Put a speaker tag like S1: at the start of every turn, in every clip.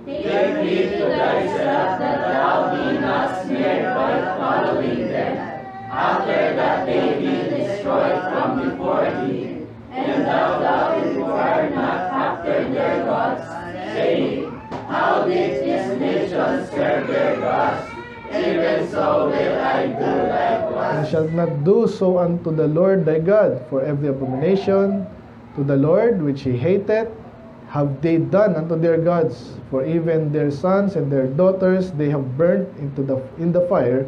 S1: Take heed to thyself that thou be not snared by following them, after that they be destroyed from before thee. And thou inquire not after their gods, saying, how did these nations serve their gods? Even so will I do likewise.
S2: And shalt not do so unto the Lord thy God, for every abomination to the Lord which he hateth have they done unto their gods, for even their sons and their daughters they have burnt in the fire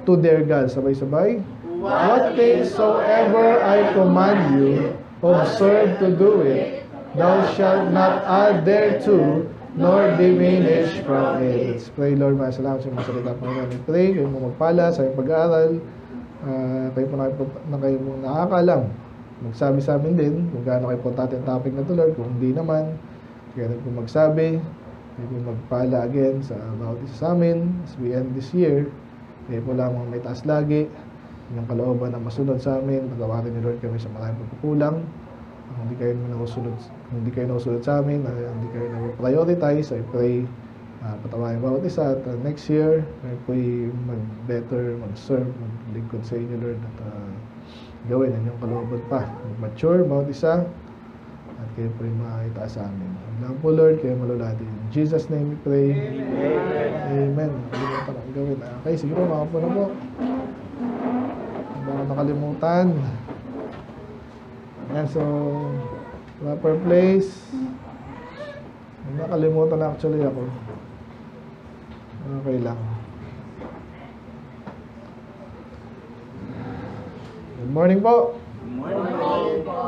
S2: to their gods. Sabay-sabay. What things soever I command you, observe to do it. Thou shalt not add thereto, nor diminish from it. Let's pray. Lord, salamat sa mga salita po namin. Pray, kayo mo magpala sa iyong pag-aaral. Kayo po nakakalam. Magsabi sa amin din kung gaano kayo importante ang topic na to, Lord. Kung hindi naman, kaya rin po magsabi. Kayo po magpala again sa bawat isa sa amin as we end this year. Kayo po lamang may taas lagi. Yung kalooban na masunod sa amin. Patawarin ni Lord kami sa maraming pagkukulang. Kung hindi kayo nakusunod sa amin, hindi kayo na-prioritize, I pray patawarin bawat isa. At next year, kayo po mag-better, mag-serve, maglingkod sa inyo, Lord. At gawin ang inyong kalooban pa. Mag-mature bawat isa. At kayo po yung makakita sa amin. Lang po, Lord, kayo malulati. In Jesus' name we pray. Amen. Nakalimutan ang gawin. Okay, sige po, makapo na po. Baka nakalimutan. Ayan, so proper place. Nakalimutan na actually ako. Okay lang. Good morning po.
S1: Good morning po.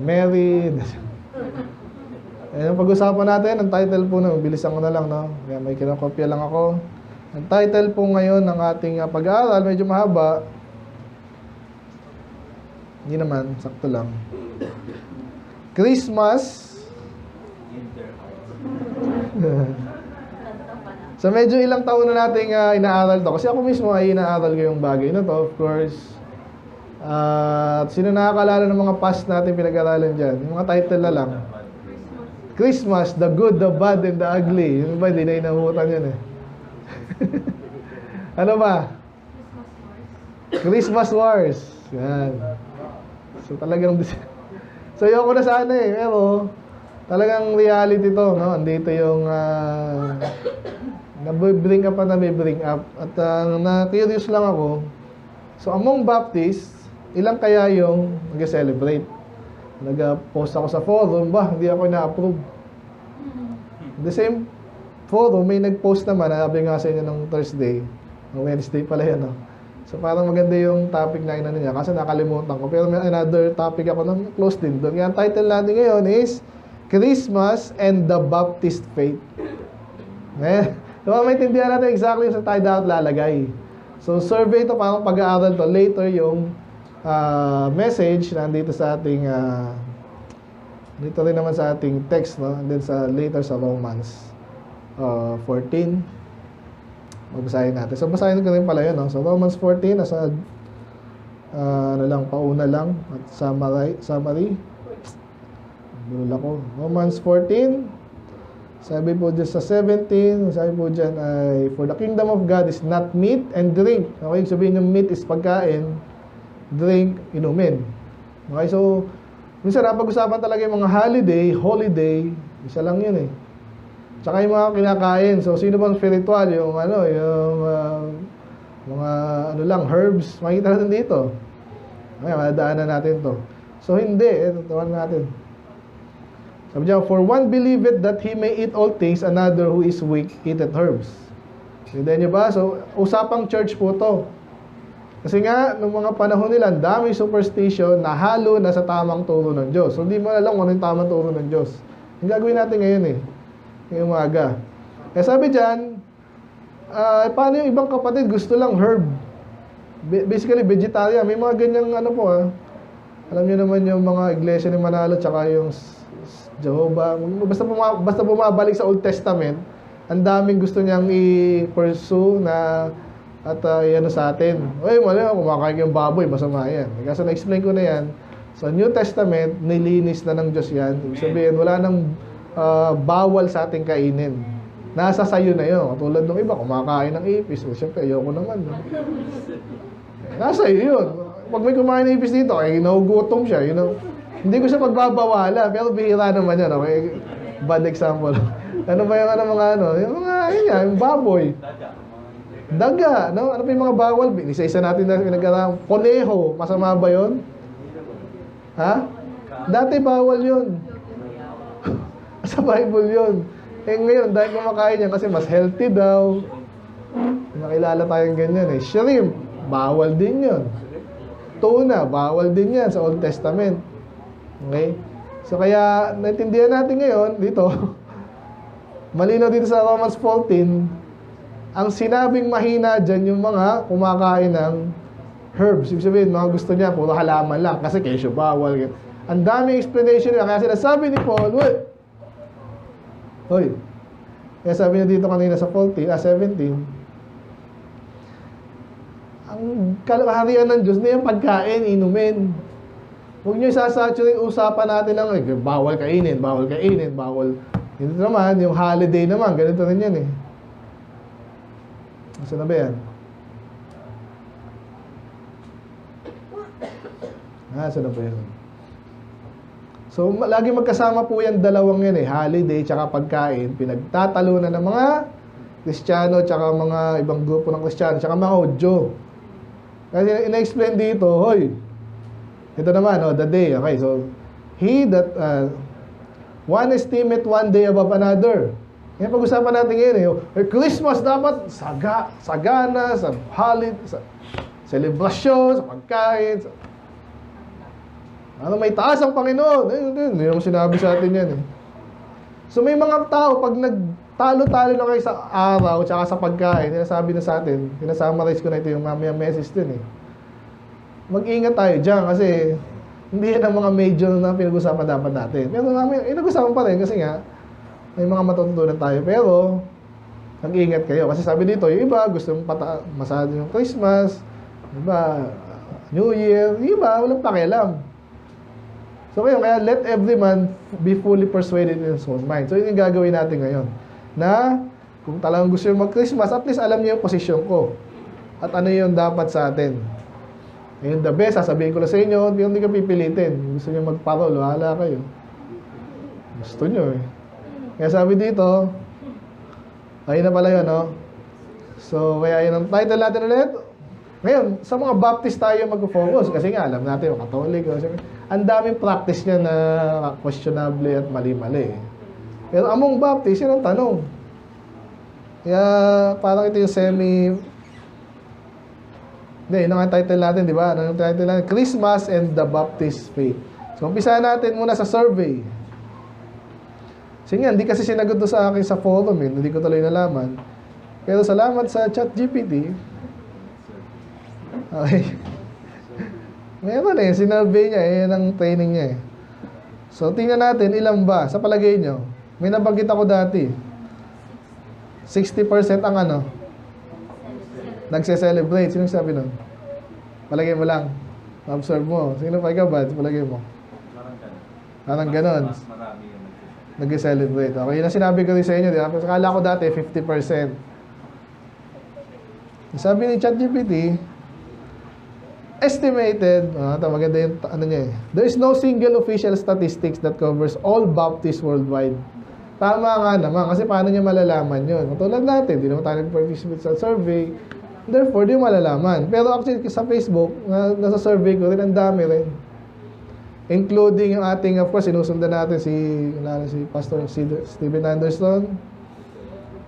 S2: Married. Ayan, pag-usapan natin, ang title po na, bilisan ko na lang, no? Kaya may kinakopya lang ako. Ang title po ngayon ng ating pag-aaral, medyo mahaba. Hindi naman, sakto lang. Christmas. So medyo ilang taon na nating inaaral to. Kasi ako mismo ay inaaral ko yung bagay na to, of course. At sino nakakaalala ng mga past natin pinag-aralan dyan? Yung mga title na lang. Christmas, the good, the bad, and the ugly. Yung ba, hindi na inahutan yun eh. Ano ba? Christmas Wars. Yan. So talagang so ayoko na sana eh, pero talagang reality to, no? Andito yung nabibring up at na-curious lang ako. So among Baptists, ilang kaya yung nag-celebrate? Nag-post ako sa forum, hindi ako na-approve. The same forum, may nag-post naman, sabi nga sa inyo ng Thursday, ng Wednesday pala yan, no? So parang maganda yung topic na inano niya kasi nakalimutan ko. Pero may another topic ako na close din doon. Kaya ang title natin ngayon is Christmas and the Baptist Faith. So maintindihan natin exactly sa tayo dapat lalagay. So survey to, parang pag-aaral to. Later yung message nandito sa ating dito rin naman sa ating text, no? And then later sa Romans 14. Magbasahin natin. So, basahin ko rin pala yun, no? So, Romans 14, nasa, pauna lang, at summary. Bulol ako. Romans 14, sabi po dyan sa 17, sabi po dyan ay, for the kingdom of God is not meat and drink. Okay, sabihin yung meat is pagkain, drink, inumin. Okay, so, minsan napag-usapan talaga yung mga holiday, isa lang yun eh. Tsaka yung mga kinakain. So, sino bang spiritual? Yung mga herbs. Makikita natin dito. Okay, madadaanan natin to. So, hindi. Ito, tawan natin. Sabi niya, for one believeth that he may eat all things, another who is weak eateth herbs. Hindi niyo ba? So, usapang church po to. Kasi nga, nung mga panahon nila, daming superstition na halo na sa tamang turo ng Diyos. So, hindi mo alam kung ano yung tamang turo ng Diyos. Yung gagawin natin ngayon eh. Ngayong umaga. Kaya sabi dyan, paano yung ibang kapatid gusto lang herb? Basically, vegetarian. May mga ganyang alam niyo naman yung mga iglesia ni Manalo tsaka yung Jehovah. Basta bumabalik sa Old Testament, ang daming gusto niyang i-pursue na at sa atin. Uy, kumakain yung baboy, masama yan. Kasi na-explain ko na yan. Sa New Testament, nilinis na ng Diyos yan. Ibig sabihin, wala nang bawal sa ating kainin. Nasa sayo na yun. Katulad ng iba, kumakain ng ipis. O, siyempre, ayoko naman. No? Nasa iyo yun. Pag may kumain ng ipis dito, ay nahugutom siya. You know? Hindi ko siya pagbabawalan, pero bihira naman yan. Okay? Bad example. Ano ba yung mga ano? Yung mga, yun yan, yung baboy. Daga, no? Ano pa yung mga bawal? Isa-isa natin na pinag-aralan. Koneho, masama ba yun? Ha? Dati bawal yun. Sa Bible yun. Eh ngayon, dahil kumakain yan kasi mas healthy daw. Nakilala tayong ganyan eh. Shrimp, bawal din yun. Tuna, bawal din yan sa Old Testament. Okay? So kaya, naintindihan natin ngayon, dito, malinaw dito sa Romans 14, ang sinabing mahina dyan yung mga kumakain ng herbs. Ibig sabihin, mga gusto niya, puro halaman lang. Kasi kesyo bawal. Ang daming explanation nila. Kaya sinasabi ni Paul, hoy, kaya sabi niya dito kanina sa 17, ang kaharian ng Diyos na yung pagkain, inumin. Huwag niyo isasaturate usapan natin lang, bawal kainin, bawal. Ito naman, yung holiday naman, ganito rin yan eh. Saan na ba yan? Saan na ba yan? So, lagi magkasama po yan, dalawang yan eh, holiday tsaka pagkain, pinagtatalunan ng mga Kristiyano tsaka mga ibang grupo ng Kristiyano tsaka mga Hudyo. Kasi ina-explain dito, hoy, ito naman, the day, okay, so, he that, one estimate one day above another. Kaya pag-usapan natin ngayon Christmas dapat sagana, sa holiday, sa selebrasyon, sa pagkain, may taas ang Panginoon. Hindi naman sinabi sa atin yan eh. So may mga tao, pag nagtalo-talo na kayo sa araw, tsaka sa pagkain, sinasabi na sa atin, sinasummarize ko na ito yung mamaya message din eh. Mag-ingat tayo dyan kasi hindi yan ang mga major na pinag-usapan dapat natin. Pero pinag-usapan pa rin kasi nga, may mga matututunan tayo. Pero, mag-ingat kayo. Kasi sabi dito, yung iba gusto mong masado yung Christmas, yung iba, New Year, yung iba, walang pakialam. So kaya let every man be fully persuaded in his own mind. So yun yung gagawin natin ngayon. Na, kung talagang gusto yung mag-Christmas, at least alam niyo yung posisyon ko. At ano yung dapat sa atin. Ngayon, the best, sasabihin ko lang sa inyo, hindi ka pipilitin. Gusto nyo magparol, wala kayo. Gusto nyo eh. Kaya sabi dito, ayun na pala yun, no? So, kaya yun ang title natin ulit. Ngayon, sa mga Baptist tayo mag-focus. Kasi nga, alam natin, mga Catholic. Ang daming practice niya na questionable at mali-mali. Pero among Baptist, yun ang tanong. Kaya, parang ito yung Hindi, yun ang title natin, di ba? Ano yung title natin? Christmas and the Baptist Faith. So, umpisahan natin muna sa survey. Sige, hindi kasi sinagot doon sa akin sa forum, hindi ko tuloy nalaman. Pero salamat sa ChatGPT. Okay. Meron sinurvey niya, yan ang training niya eh. So, tingnan natin, ilan ba? Sa palagay nyo, may nabanggit ako dati. 60% ang nagse-celebrate. Sino sabi nun? Palagay mo lang. Observe mo. Sino pa ikaw ba? Palagay mo. Parang ganon. Nag-celebrate. Okay, yun ang sinabi ko rin sa inyo. Akala ko dati, 50%. Sabi ni ChatGPT, estimated, maganda yung niya eh. There is no single official statistics that covers all Baptists worldwide. Tama nga naman, kasi paano niya malalaman yun? Katulad natin, di naman tayo nag-participate sa survey. Therefore, di malalaman. Pero actually, sa Facebook, nasa survey ko rin, ang dami rin. Including yung ating, of course, sinusundan natin si Pastor Steven Anderson.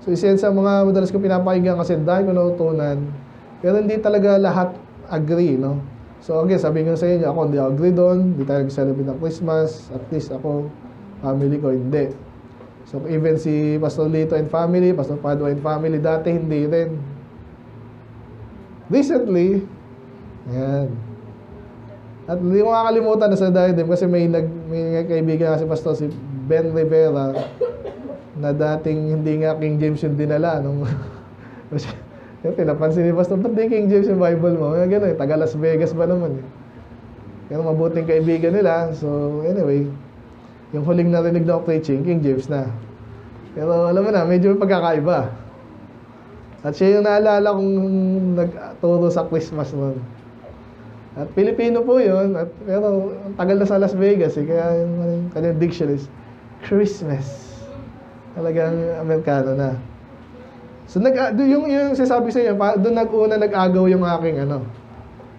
S2: So, isa sa mga madalas ko pinapakinggan kasi dahil ko nautunan. Pero hindi talaga lahat agree, no? So, again, sabi ko sa inyo, ako hindi agree doon. Hindi tayo nag-celebrate ng Christmas. At least ako, family ko, hindi. So, even si Pastor Lito and family, Pastor Padua and family, dati hindi rin. Recently, ayan. At hindi mo makakalimutan na sa diadem kasi may kaibigan kasi Pastor si Ben Rivera na dating hindi nga King James yung dinala nung pinapansin ni Pastor, ba't di King James yung Bible mo? Gano'n, taga Las Vegas ba naman eh. Pero mabuting kaibigan nila. So anyway, Yung huling narinig na preaching, King James na. Pero alam mo na, medyo may pagkakaiba. At siya yung naalala kong nagturo sa Christmas noon. At Pilipino po yun, pero ang tagal na sa Las Vegas, kaya yung kanyang diction is Christmas. Talagang Amerikano na. So, yung sasabi sa inyo, doon nag-agaw yung aking ano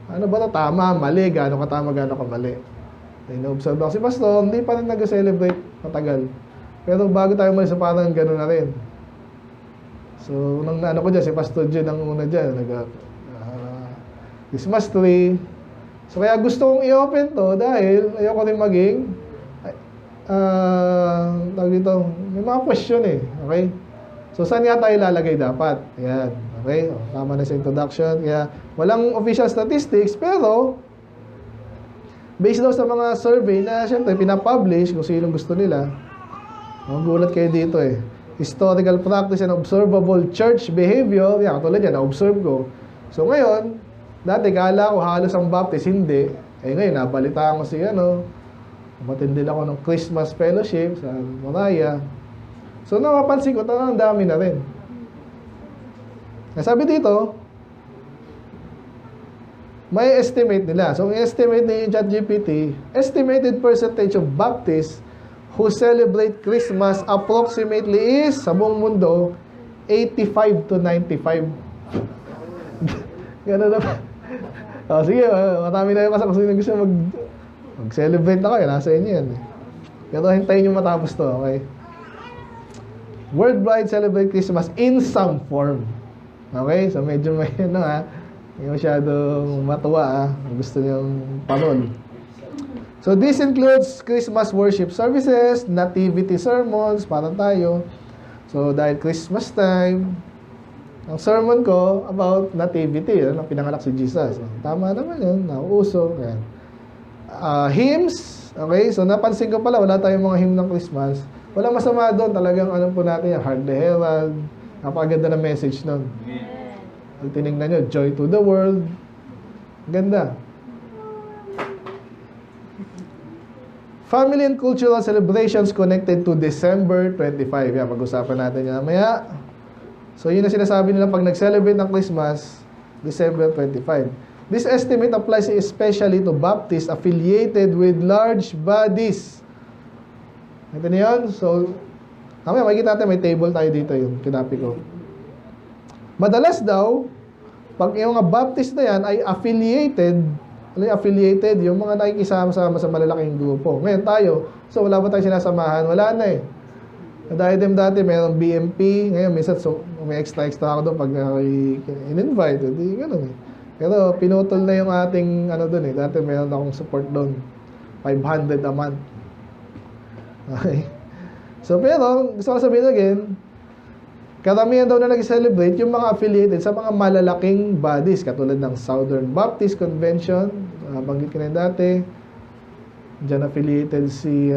S2: ba ito, tama, mali, gaano ka tama, gaano ka mali. Na-observe ako si Pastor, hindi pa rin nag-celebrate matagal. Pero bago tayo malis, parang gano'n na rin. So, nung ko dyan, si Pastor Jun ang una dyan, Christmas tree. So, kaya gusto kong i-open to dahil ayoko rin maging, tawag dito, may mga question eh, okay? So, saan nga tayo lalagay dapat? Ayan, okay? Tama na sa introduction. Kaya, walang official statistics, pero, based daw sa mga survey na, syempre, pinapublish kung sinong gusto nila, magulat kayo dito eh. Historical practice and observable church behavior. Yan, katulad yan, na-observe ko. So ngayon, dati kala ko halos ang Baptist, hindi. Eh ngayon, nabalitaan ko si matindi ako ng Christmas fellowship sa Moraya. So napapansin ko, ang dami na rin. Sabi dito, may estimate nila. So, ang estimate ni ChatGPT, estimated percentage of Baptists who celebrate Christmas approximately is, sa buong mundo, 85 to 95. Gano'n na ba? Sige, marami na yung kasi kung gusto mag-celebrate na kayo, nasa inyo yan. Pero hintayin nyo matapos to, okay? Worldwide celebrate Christmas in some form. Okay? So, medyo may hindi masyadong matuwa, gusto niyong panon. So, this includes Christmas worship services, nativity sermons, parang tayo. So, dahil Christmas time, ang sermon ko about nativity, pinanganak si Jesus. Tama naman yun, nauuso. Hymns, okay? So, napansin ko pala, wala tayong mga hymn ng Christmas. Walang masama doon, talagang po natin, Heart the Herald, napakaganda na message nun. Pag tinignan nyo, Joy to the World, ganda. Family and cultural celebrations connected to December 25. Yan, pag-usapan natin yan mamaya. So, yun ang sinasabi nila pag nag-celebrate ng Christmas, December 25. This estimate applies especially to Baptists affiliated with large bodies. Ito na yun. So, mamaya makikita natin, may table tayo dito yung kinapi ko. Madalas daw, pag yung mga Baptist na yan ay affiliated yung mga nakikisama-sama sa malalaking grupo. Ngayon tayo, so wala ba tayong sinasamahan? Wala na eh. Dahil dati mayroong BMP, ngayon minsan may extra ako doon pag in-invite. Hindi gano'n eh. Pero pinutol na yung ating doon eh. Dati mayroon akong support doon. 500 a month. Okay. So pero, gusto ko sabihin again, karamihan daw na nag-celebrate yung mga affiliated sa mga malalaking bodies katulad ng Southern Baptist Convention, banggit ko na dati. Diyan affiliated si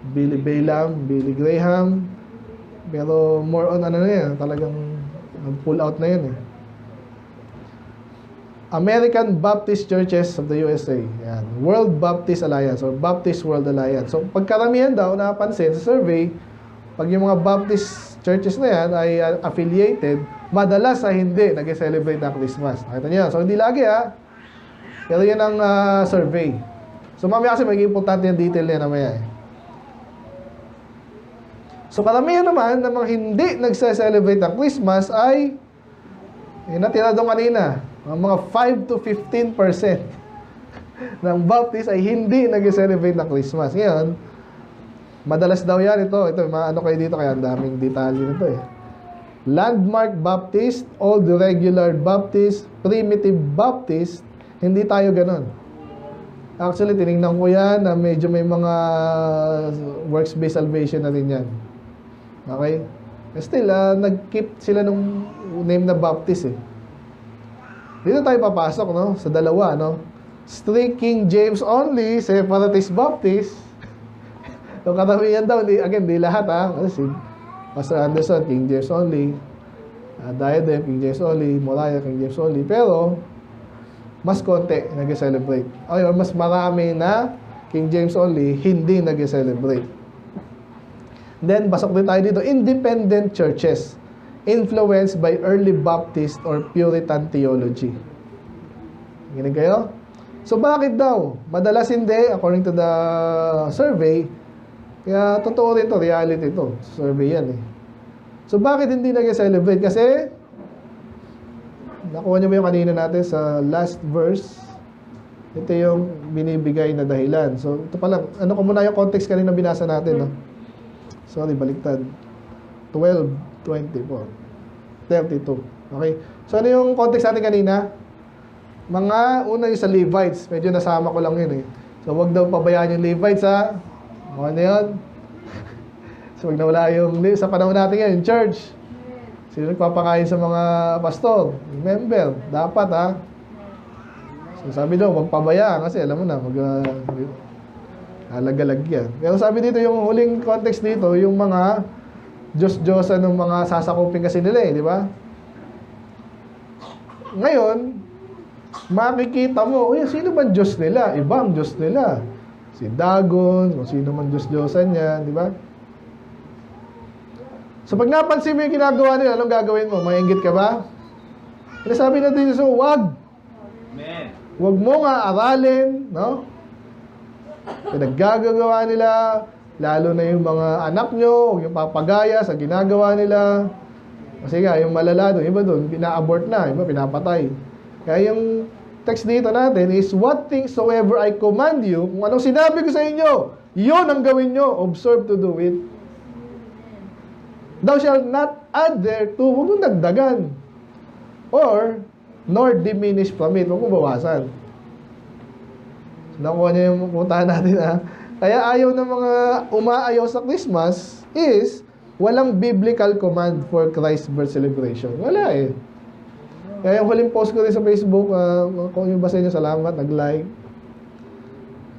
S2: Billy Graham. Pero more on na yan, talagang pull out na yan eh. American Baptist Churches of the USA. Yan. World Baptist Alliance or Baptist World Alliance. So, pagkaramihan daw, napansin sa survey, pag yung mga Baptist churches na yan ay affiliated, madalas ay hindi nag-celebrate ng Christmas. Nakita niyo? So, hindi lagi Pero yan ang survey. So, mamaya kasi magiging importante yung detail na mamaya eh. So, karamihan naman ng mga hindi nag-celebrate ng Christmas ay yung natira doon kanina, mga 5 to 15% ng Baptist ay hindi nag-celebrate ng Christmas. Ngayon, madalas daw yan ito. Ano kayo dito, kaya ang daming detalye nito eh. Landmark Baptist, Old Regular Baptist, Primitive Baptist, hindi tayo ganon. Actually, tinignan ko yan na medyo may mga works-based salvation na rin yan. Okay? Still, nag-keep sila nung name na Baptist eh. Dito tayo papasok, no? Sa dalawa, no? Strict King James only, Separatist Baptist. So, karamihan daw, di lahat, Kasi Pastor Anderson, King James only. Diadem, King James only. Moraya, King James only. Pero, mas konti nag-celebrate. Or mas marami na King James only, hindi nag-celebrate. Then, basok din tayo dito, independent churches influenced by early Baptist or Puritan theology. Ganun kayo? So, bakit daw? Madalas hindi, according to the survey. Kaya, totoo rin to, reality to. Survey yan eh. So, bakit hindi nag-celebrate? Kasi, nakuha niyo ba yung kanina natin sa last verse? Ito yung binibigay na dahilan. So, ito pala, ano ko muna yung context kanina binasa natin, no? Sorry, baliktad. 12, 24, 32. Okay? So, ano yung context natin kanina? Una yung sa Levites. Medyo nasama ko lang yun eh. So, wag daw pabayaan yung Levites, ha? Ano yun? So, wag nawala yung, sa panahon natin yan, yung church. Sino nagpapakain sa mga pastor? Member. Dapat, ha? So, sabi daw, wag pabayaan kasi alam mo na, halagalag yan. Pero sabi dito, yung huling context dito, yung mga Diyos-Diyosan ng mga sasakupin kasi nila eh, di ba? Ngayon, makikita mo, sino ba Diyos nila? Iba ang Diyos nila. Si Dagon, kung sino man Diyos-Diyosan niya, di ba? So, pag napansin mo yung ginagawa nila, anong gagawin mo? Maingit ka ba? Sabi natin, so, wag.
S1: Amen.
S2: Wag mo nga aralin, no? Pinaggagawa nila, lalo na yung mga anak nyo, huwag yung papagaya sa ginagawa nila. Kasi nga, yung malala doon, iba doon, pina-abort na, iba pinapatay. Kaya yung text dito natin is, what things soever I command you, kung anong sinabi ko sa inyo, yun ang gawin nyo, observe to do it. Thou shalt not add thereto, huwag mong dagdagan. Or, nor diminish from it, huwag mong bawasan. Nakuha niya yung puntahan natin, ha? Kaya ayaw ng mga umaayaw sa Christmas is, walang biblical command for Christ's birth celebration. Wala eh. Kaya yung huling post ko rin sa Facebook, kung yung basa niyo, salamat, nag-like.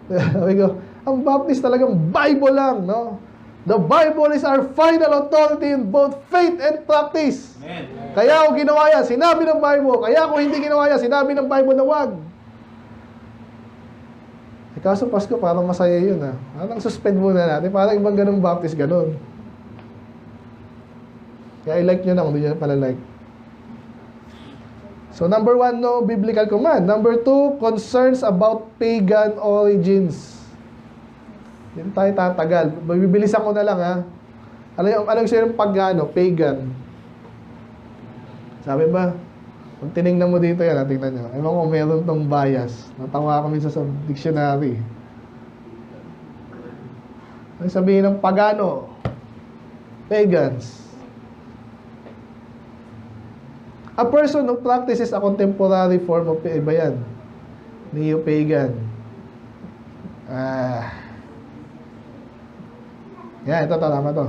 S2: Sabi ko, ang Baptist talagang Bible lang, no? The Bible is our final authority in both faith and practice. Amen. Kaya ako ginawa yan, sinabi ng Bible. Kaya ako hindi ginawa yan, sinabi ng Bible na wag. Kaso Pasko, parang masaya yun, ha? Parang suspend muna natin. Parang ibang ganung Baptist, ganun. Kaya i-like nyo na kung hindi nyo pala like. So, number 1, no biblical command. Number 2, concerns about pagan origins. Dito tayo tatagal. Bibilisan ko na lang, ha? Anong siya yung pagano? Pagan. Sabi ba? Kung tinignan mo dito yan, tingnan nyo. Ewan ko, meron tong bias. Natawa kami sa dictionary. Ang sabihin ng pagano? Pagans. A person who practices a contemporary form of iba yan. Neo-pagan. Yan, ito tama to.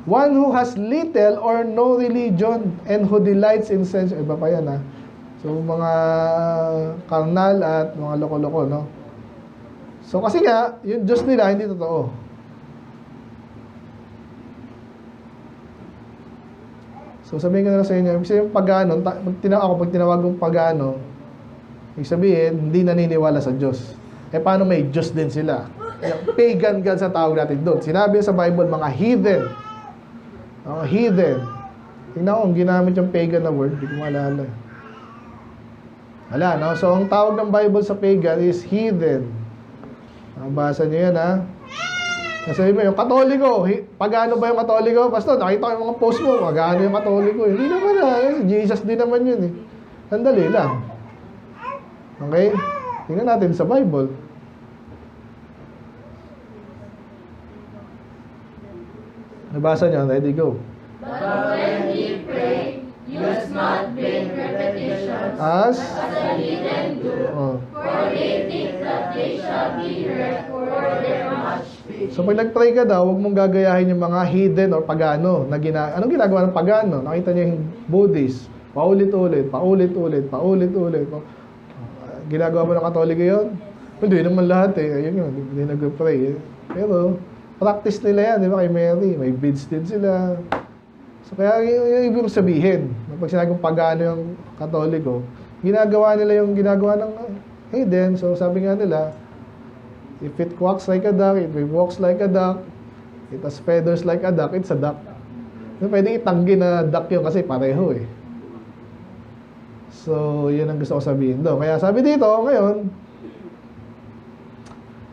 S2: One who has little or no religion and who delights in sense. Iba pa yan, ha? So, mga karnal at mga loko-loko, no? So, kasi nga, yung Diyos nila, hindi totoo. So, sabihin ko na sa inyo, kasi yung pagano, pag tinawag kong pagano, ibig sabihin, hindi naniniwala sa Diyos. Eh, paano may Diyos din sila? Yung pagan gods sa tawag natin doon. Sinabi sa Bible, mga heathen. Heathen. Tingnan ko, kung ginamit yung pagan na word, hindi ko maalala. Wala, no? So, ang tawag ng Bible sa pagan is heathen. Basa niyo yan, ha? Sabi mo, yung Katoliko, pagano ba yung Katoliko? Pastor, nakita ko yung mga post mo, pagano yung Katoliko? Hindi naman, ha? Jesus din naman yun, eh. Sandali lang. Okay? Tingnan natin sa Bible. Nabasa niyo, ready, go.
S1: But when ye pray, use not vain repetitions
S2: As
S1: the heathen do, for they think that they shall be heard for their much speech.
S2: So, pag nag-pray ka daw, huwag mong gagayahin yung mga heathen or pagano. Anong ginagawa ng pagano? Nakita niyo yung Buddhist. Paulit-ulit. Ginagawa mo ng Katoliko yun? Hindi naman lahat, eh. Ayun yun, hindi nag-pray, eh. Pero, practice nila yan, di ba, kay Mary? May beads din sila. So, kaya yung ibig sabihin, pag sinabi kong pagano yung Katoliko, ginagawa nila yung ginagawa ng Hayden. So sabi nga nila, if it quacks like a duck, if it walks like a duck, it has feathers like a duck, it's a duck. So, pwede itanggi na duck yun kasi pareho eh. So, yun ang gusto ko sabihin doon. Kaya sabi dito, ngayon,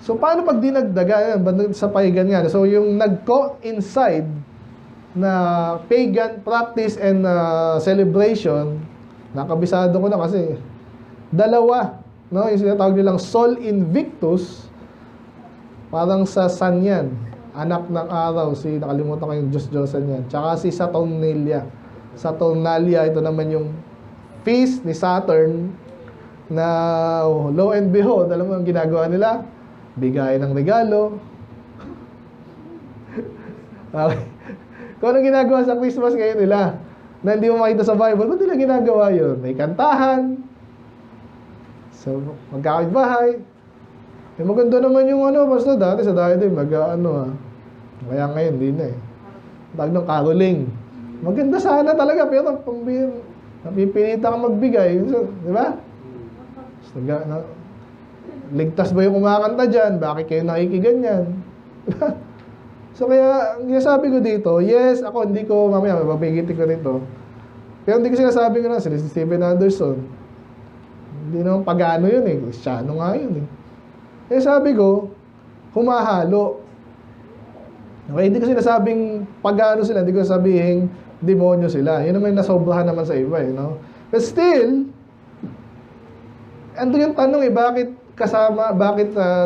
S2: so paano pag dinagdagan sa pagan nga? So, yung nag-coincide na pagan practice and celebration, nakabisado ko na kasi dalawa, no? Yung sinatawag nilang Sol Invictus, parang sa sun yan, anak ng araw, nakalimutan ko yung Diyos-Diyosan yan, tsaka si Saturnalia. Saturnalia, ito naman yung feast ni Saturn na lo and behold, alam mo ang ginagawa nila? Bigay ng regalo. Okay. Kung ano ginagawa sa Christmas ngayon nila na hindi mo makita sa Bible, ba't nila ginagawa yun? May kantahan. So, magkakit bahay. Maganda naman yung basta dati sa dahil din, kaya ngayon, hindi na eh. Tawag ng caroling. Maganda sana talaga, pero napipilitan kang magbigay. So, di ba? So, ligtas ba yung kumakanta dyan? Bakit kayo nakikiganyan? So, kaya, ang sabi ko dito, yes, ako, hindi ko, mamaya, mapapigitin ko dito. Pero hindi ko sinasabi ko na, si Steven Anderson. Hindi naman pagano yun eh. Kristyano nga yun eh. Kaya sabi ko, humahalo. Okay, hindi ko sinasabing pagano sila, hindi ko sabihin demonyo sila. Yun naman yung nasobrahan naman sa iba eh, no? But still, ando yung tanong eh, bakit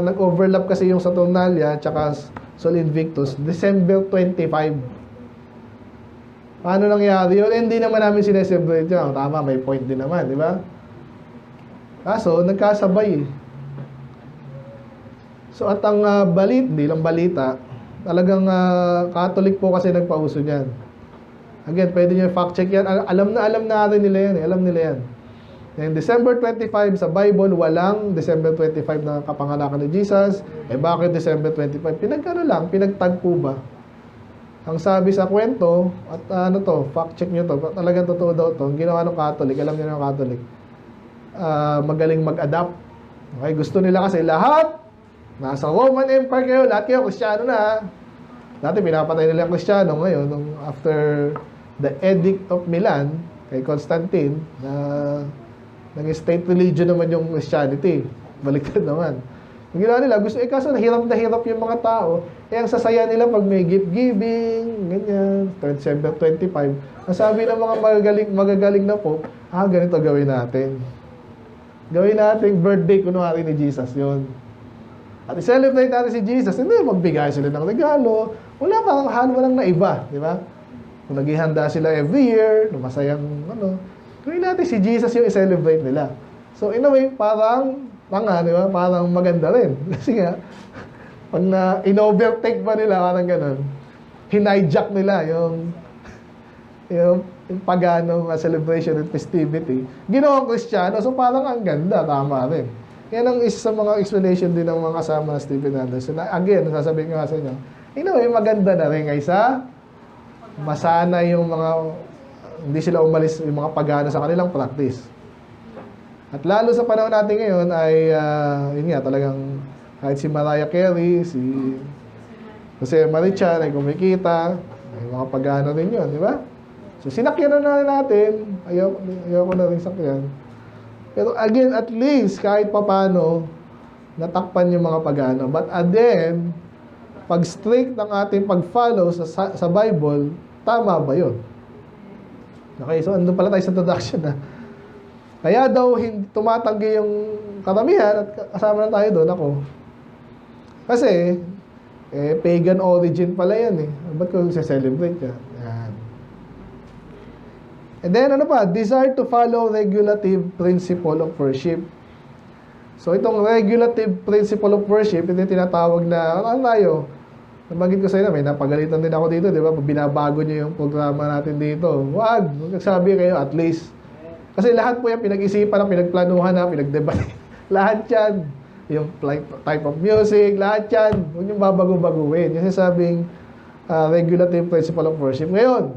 S2: nag-overlap kasi yung Saturnalia tsaka Sol Invictus, December 25. Paano nangyari yun? Hindi naman namin sineselebrate yun. Tama, may point din naman, di ba? Kaso, nagkasabay eh. So, at ang hindi lang balita, talagang Catholic po kasi nagpauso niyan. Again, pwede nyo fact check yan. Alam na natin nila yan eh. Alam nila yan. And December 25 sa Bible, walang December 25 na kapanganakan ni Jesus. Eh bakit December 25? Pinagtagpo ba? Ang sabi sa kwento, at fact check nyo to, talagang totoo daw to, ang ginawa ng Catholic, alam nyo ng Catholic, magaling mag-adapt. Okay, gusto nila kasi lahat, nasa Roman Empire kayo, lahat kayo Kristiyano na. Dati pinapatay nila ang Kristiyano, ngayon, after the Edict of Milan, kay Constantine, na naging state religion naman yung Christianity. Baliktad naman. Yung ginawa nila, kaso hirap na hirap yung mga tao. Ang sasaya nila pag may gift-giving, ganyan, December 25. Ang sabi ng mga magagaling na po, ganito gawin natin. Gawin natin birthday, kunwari ni Jesus, yon. At i-celebrate natin si Jesus, hindi, magbigay sila ng regalo. Walang naiba, di ba? Kung naghihanda sila every year, masayang, gawin natin si Jesus yung i-celebrate nila. So, in a way, parang di ba? Parang maganda rin. Kasi nga, pag in-overtake pa nila, parang ganun, hinijak nila yung paganong celebration and festivity. Ginawang Kristiyano, so parang ang ganda, tama rin. Yan ang isa sa mga explanation din ng mga kasama na Steven Anderson. Again, sasabihin ko nga sa inyo, in a way, maganda na rin kaysa masana yung mga hindi sila umalis yung mga pagana sa kanilang practice. At lalo sa panahon natin ngayon ay yun nga talagang kahit si Mariah Carey, si Jose Marichan ay kumikita, may mga pagana rin yun, di ba? So sinakyan na natin, ayoko na rin sakyan. Pero again, at least kahit papano natakpan yung mga pagana. But then, pag strict ng ating pag-follow sa Bible, tama ba yun? Okay, so andun pala tayo sa introduction na. Kaya daw tumatanggi yung karamihan at kasama na tayo doon ako. Kasi, pagan origin pala yan eh. Ba't ko celebrate yan? Yan. And then desire to follow regulative principle of worship. So itong regulative principle of worship, ito yung tinatawag na, tayo? Nabanggit ko sa inyo, may napagalitan din ako dito, di ba? Binabago niyo yung programa natin dito. Wag, magsasabi kayo at least. Kasi lahat po yan pinag-isipan na, pinagplanuhan na, pinag-debate. Lahat yan. Yung type of music, lahat yan. Huwag niyong babago-baguhin. Yung sinasabing regulative principle of worship. Ngayon,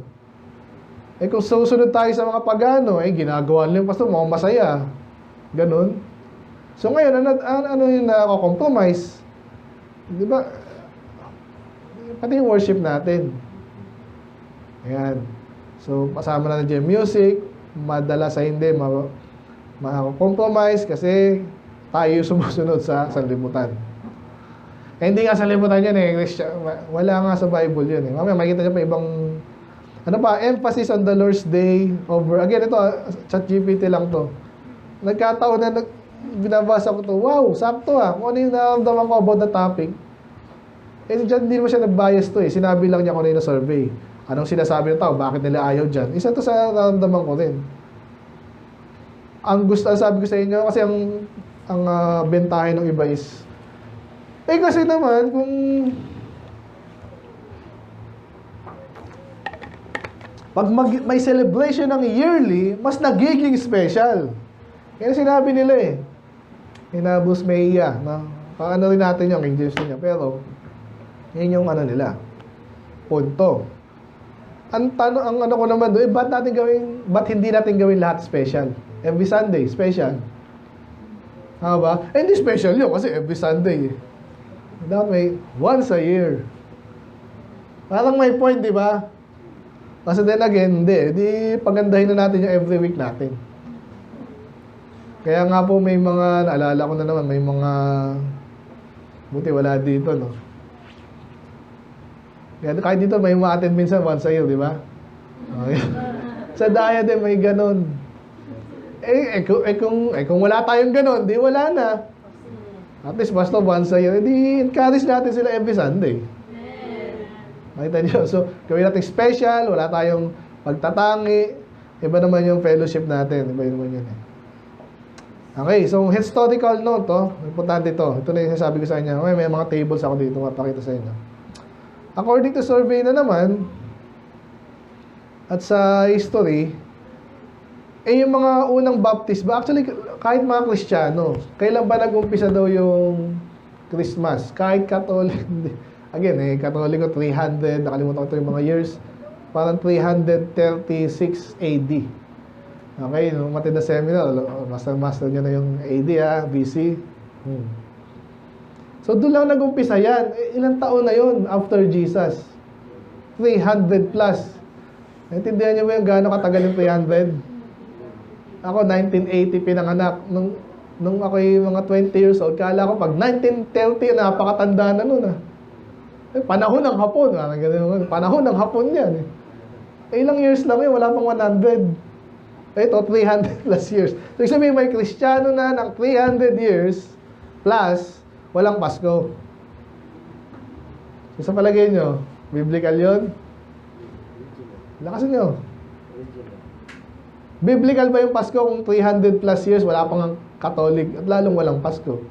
S2: Eh kung susunod tayo sa mga pagano, ginagawa nila yung pastor, mukhang masaya. Ganun. So ngayon, ano yung nako-compromise? Di ba? Pati yung worship natin. Ayan. So, pasama na dyan music, madalas ay hindi mako-compromise kasi tayo sumusunod sa sanlibutan. Eh, hindi nga sanlibutan yan eh. Wala nga sa Bible yun eh. Mamaya makikita nyo pa ibang emphasis on the Lord's Day over, again, ito, ChatGPT lang to. Nagkataon na binabasa ko to, wow, sakto kung ano yung nararamdaman ko about the topic. Eh, dyan, hindi naman siya nag-bias to eh. Sinabi lang niya kung ano yung survey. Anong sinasabi ng tao, bakit nila ayaw dyan. Isa to sa nararamdaman ko rin. Ang sabi ko sa inyo, kasi ang bentahe ng iba is, kasi naman, kung pag may celebration ng yearly, mas nagiging special. Yan sinabi nila eh. Inabos Maya. Paano rin natin yung King James niya. Pero, yan yung nila. Punto. Ang ano ko naman doon, ba't hindi natin gawin lahat special? Every Sunday, special. Ba? Hindi special yun kasi every Sunday. Dapat may once a year. Parang may point, di ba? Kasi then again, hindi pagandahin na natin yung every week natin. Kaya nga po may mga, naalala ko na naman, may mga, buti wala dito, no? Kaya kahit dito may ma-attend minsan once a year, di ba? Okay. Sa daya din may ganon. Kung wala tayong ganon, di wala na. At least basta once a year, di encourage natin sila every Sunday. Makita niyo? So, gawin natin special, wala tayong pagtatangi. Iba naman yung fellowship natin. Iba naman yun eh. Okay, so historical note, importante ito. Ito na yung sabi ko sa inyo. May mga tables ako dito, mapakita sa inyo. According to survey na naman, at sa history, yung mga unang baptist ba, actually, kahit mga Kristiyano, kailan ba nag-umpisa daw yung Christmas? Kahit Catholic, again, Katoliko 300, nakalimutan ko ito yung mga years, parang 336 AD. Okay, nung matindi seminar, master nyo na yung AD, BC. So, doon lang nag-umpisa yan. Ilang taon na yun after Jesus? 300 plus. Naintindihan nyo ba yung gaano katagal yung 300? Ako, 1980 pinanganak. Nung ako yung mga 20 years old, kala ko pag 1930, napakatanda na nun panahon ng Hapon. Panahon ng Hapon yan. Ilang years lang yun, wala pang 100. Ito, 300 plus years. So, ibig sabihin, may Kristiyano na ng 300 years plus walang Pasko. So, sa palagay nyo, biblical yun? Lakasan nyo. Biblical ba yung Pasko kung 300 plus years wala pang Catholic at lalong walang Pasko?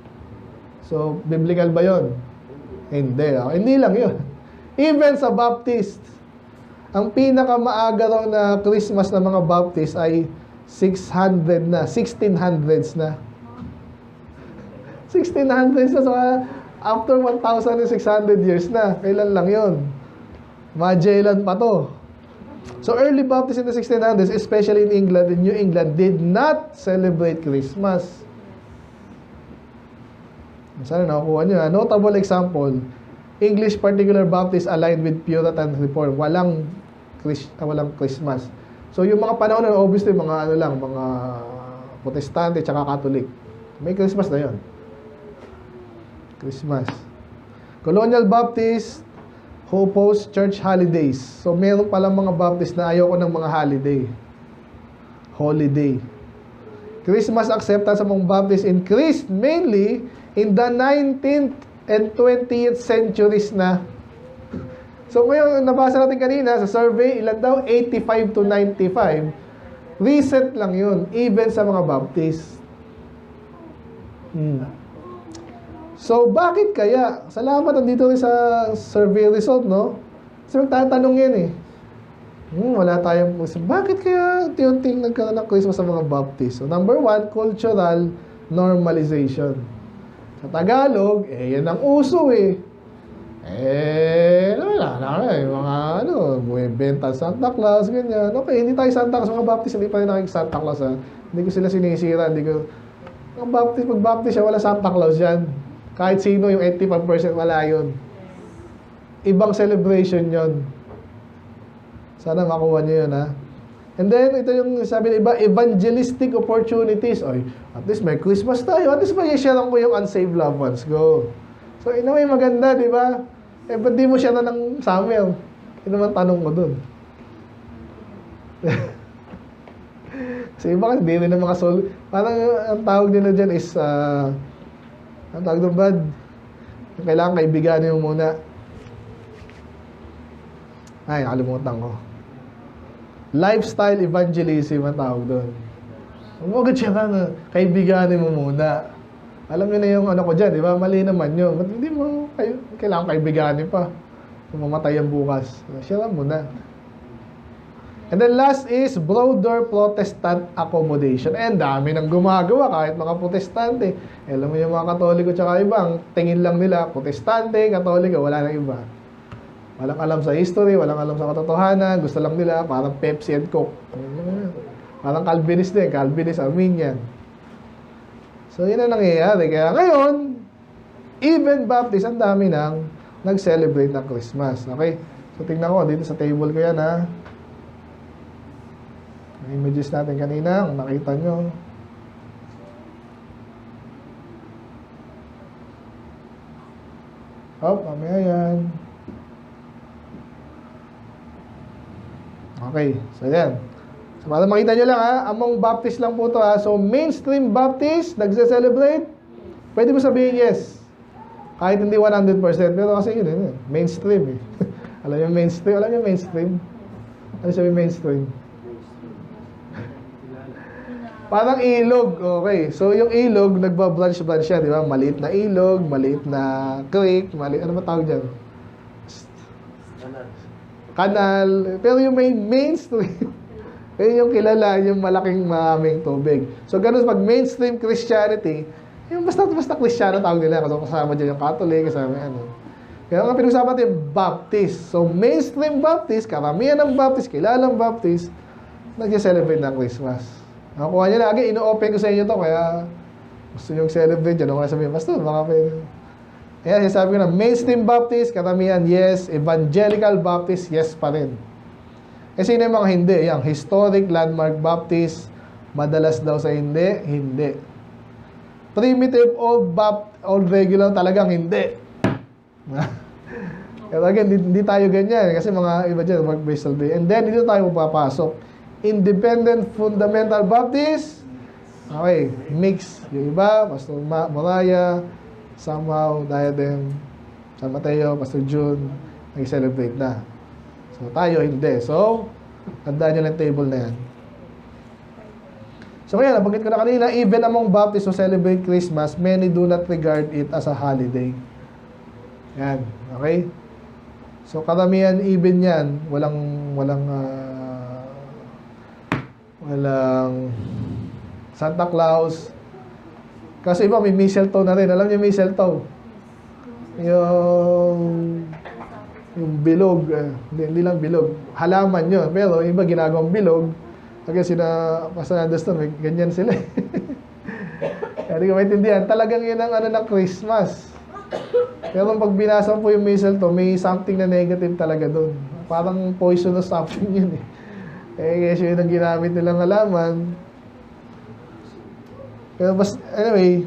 S2: So, biblical ba yun? Hindi. Hindi lang yun. Even sa Baptist, ang pinakamaaga raw na Christmas ng mga Baptist ay 600 na, 1600s na. 1600s na, so after 1,600 years na. Kailan lang yun? Magellan pa to. So early Baptists in the 1600s, especially in England, in New England, did not celebrate Christmas. Sana nakukuha nyo. Notable example, English particular Baptist aligned with Puritan Reform. Walang Christmas. So yung mga panahon na obviously mga mga Protestante tsaka Catholic. May Christmas na yon. Christmas. Colonial Baptist who oppose church holidays. So meron palang mga Baptist na ayoko ng mga holiday. Christmas acceptance among Baptists increased mainly in the 19th and 20th centuries na. So ngayon, nabasa natin kanina sa survey, ilan daw? 85 to 95. Recent lang yun, even sa mga Baptist. So, bakit kaya? Salamat, nandito rin sa survey result, no? Kasi magtatanong yan eh. Wala tayong... Bakit kaya unti-unting nagkaroon ng Christmas sa mga Baptist? So, number one, cultural normalization. Sa Tagalog, yan ang uso eh. Wala na, mga nagbebenta Santa Claus, ganyan. Okay, hindi tayo Santa Claus. Mga Baptist, hindi pa rin Santa Claus, ha. Hindi ko sila sinisira, hindi ko... Ang Baptist, pag Baptist siya, wala Santa Claus yan. Kahit sino, yung 85% wala yun. Ibang celebration yon. Sana makuha niyo yun, ha. And then, ito yung sabi ng iba, evangelistic opportunities. Oy, at least may Christmas tayo. At least may share ko yung unsaved loved ones. Go. So, in a way, maganda, di ba? Eh, ba't di mo share na ng summer? Ito naman tanong ko dun. Kasi iba kasi, di rin ng mga soul. Parang, ang tawag nila dyan is, ang tawag doon, bad? Kailangan kaibiganin mo muna. Ay, nakalimutan ko. Lifestyle evangelism ang tawag doon. Huwag mo agad siya na, kaibiganin mo muna. Alam niyo na yung ano ko dyan, di ba? Mali naman yun. Ba't hindi mo, kailangan kaibiganin pa. Kung mamatay ang bukas. Siya lang muna. And then last is broader Protestant accommodation. And dami nang gumagawa kahit mga Protestante. Alam mo yung mga Katoliko tsaka ibang, tingin lang nila, Protestante, Katoliko, wala nang iba. Walang alam sa history, walang alam sa katotohanan, gusto lang nila parang Pepsi and Coke. Parang Calvinist din, Calvinist, Arminian. So, yun ang nangyayari. Kaya ngayon, even Baptist, ang dami nang nag-celebrate ng Christmas. Okay? So, tingnan ko, dito sa table ko yan, ha? Ang images natin kanina, kung nakita nyo. Mamaya yan. Okay, so yan. So, para makita nyo lang, ha, among Baptist lang po to, ha. So, mainstream Baptist, nagse-celebrate, pwede mo sabihin yes. Kahit hindi 100%, pero kasi yun, mainstream, eh. Alam nyo mainstream? Alam nyo mainstream? Ano sabi mainstream? Parang ilog, okay. So, yung ilog, nagbabranch siya, di ba? Maliit na ilog, maliit na creek, ano ba tawag dyan? Kanal. Pero yung may mainstream, yun yung kilala, yung malaking maraming tubig. So, ganun, pag mainstream Christianity, yung basta Kristiyano tawag nila. Kasi kasama dyan yung Catholic, kasama ano. Kaya nga pinag-usapan natin, Baptist. So, mainstream Baptist, karamihan ng Baptist, kilalang Baptist, nag-celebrate ng Christmas. Nakuha niya lagi, ino-open ko sa inyo to, kaya gusto nyo celebrate dyan. Ano kaya sabihin, basta, baka pwede. Kaya sinasabi ko na, mainstream Baptist, karamihan, yes. Evangelical Baptist, yes pa rin. Kasi yun yung mga hindi. Yung historic landmark Baptist, madalas daw sa hindi, hindi. Primitive old regular, talagang hindi. Kaya again, hindi tayo ganyan. Kasi mga iba dyan, work-based day. And then, dito tayo papasok. Independent Fundamental Baptist, okay, mix. Yung iba, Pastor Moraya, somehow, Diadem, San Mateo, Pastor June, nag-celebrate na. So, tayo hindi. So, tandaan nyo lang table na yan. So, kaya, nabanggit ko na kanina, even among Baptists who celebrate Christmas, many do not regard it as a holiday. Yan, okay? So, karamihan, even yan, walang Santa Claus. Kasi iba may mistletoe na rin. Alam niyo mistletoe? Yung bilog. Hindi lang bilog. Halaman yun. Pero iba ginagawang bilog. Kasi Pastor Anderson, may ganyan sila. Hindi ko maintindihan. Talagang yun ang ano ng Christmas. Pero pag binasa po yung mistletoe, may something na negative talaga doon. Parang poisonous something yun eh. Kasi yun ang ginamit nilang halaman. Pero anyway,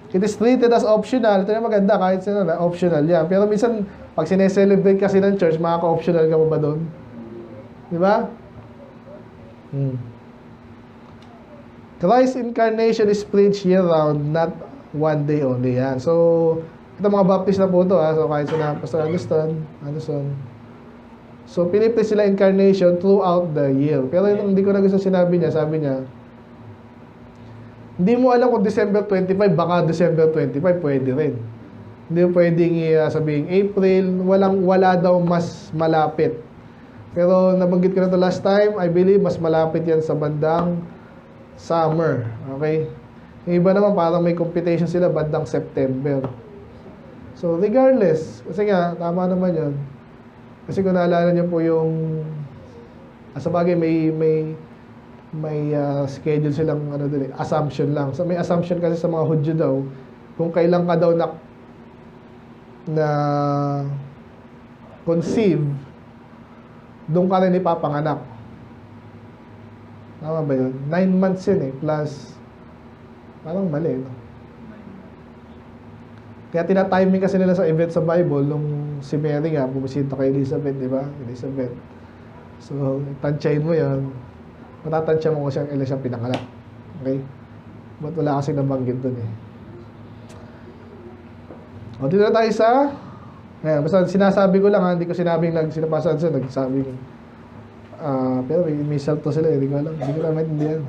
S2: it is treated as optional. Ito yung maganda, kahit sino na, optional yan. Pero minsan, pag sineselebrate kasi ng church, makaka-optional ka mo ba doon? Di ba? Christ's incarnation is preached year-round, not one day only. Yan. So, ito mga Baptist na po ito. So, kahit sila Pastor Anderson. So, pinipreach sila incarnation throughout the year. Pero hindi ko na gusto sabi niya, hindi mo alam kung December 25, baka December 25, pwede rin. Hindi mo pwedeng sabihin April, wala daw mas malapit. Pero nabanggit ko na ito last time, I believe mas malapit yan sa bandang summer. Okay? Yung iba naman parang may computation sila bandang September. So regardless, kasi nga, tama naman yun. Kasi kung naalala niyo po yung sa bagay may schedule silang ano din, assumption lang. So may assumption kasi sa mga Hudyo daw kung kailan ka daw na conceive, doon ka rin ipapanganak. Tama ba yun? 9 months yun eh, plus parang mali, no? Kaya tina-timing kasi nila sa event sa Bible nung si Mary nga, bumisita kay Elizabeth, di ba? Elizabeth. So, tansyahin mo yun. Matatansya mo kung ilan siyang pinanganak. Okay? Ba't wala kasi nabanggit dun eh. O, dito na tayo sa... Ayan, basta sinasabi ko lang ha, hindi ko sinabing sinapasan sa nagsabing... pero may salto sila eh, hindi ko alam. Hindi ko naman maintindihan.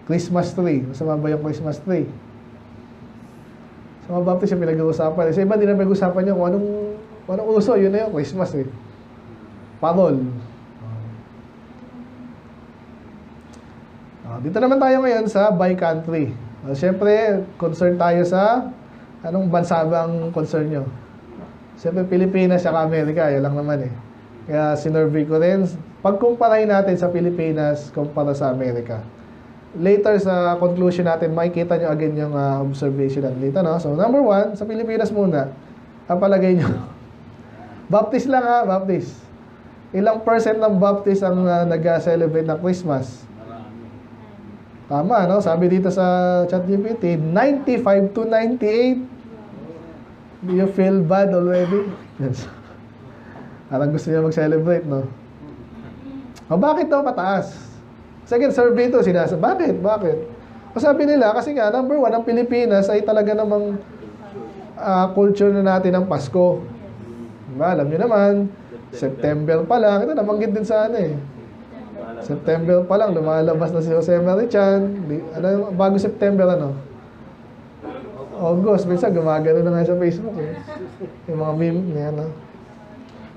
S2: Christmas tree. Masama ba yung Christmas tree? Sa mga Baptist yung pinag-uusapan. Sa iba, hindi na pinag-uusapan nyo kung anong uso. Yun na yung Christmas eh. Parol. Dito naman tayo ngayon sa by country. Siyempre, concern tayo sa anong bansa bang concern nyo? Siyempre, Pilipinas at Amerika. Yan lang naman eh. Kaya sinurvey ko rin. Pagkumparahin natin sa Pilipinas kumpara sa Amerika. Later sa conclusion natin, makikita nyo again yung observation dito, no? So, number 1, sa Pilipinas muna, ang palagay nyo. Baptist lang ha, Baptist. Ilang percent ng Baptist ang nag-celebrate ng Christmas? Tama, no? Sabi dito sa ChatGPT, 95 to 98. Do you feel bad already? Yes. Parang gusto niya mag-celebrate, no? O, bakit daw pataas? Second survey ito, bakit? O sabi nila, kasi nga, number 1, ang Pilipinas ay talaga namang culture na natin ng Pasko. Diba? Alam nyo naman, September pa lang, ito nabanggit din sa September pa lang, lumalabas na si Jose Marichan. Bago September, August, minsan gumagano na nga sa Facebook. Yung mga meme, yan,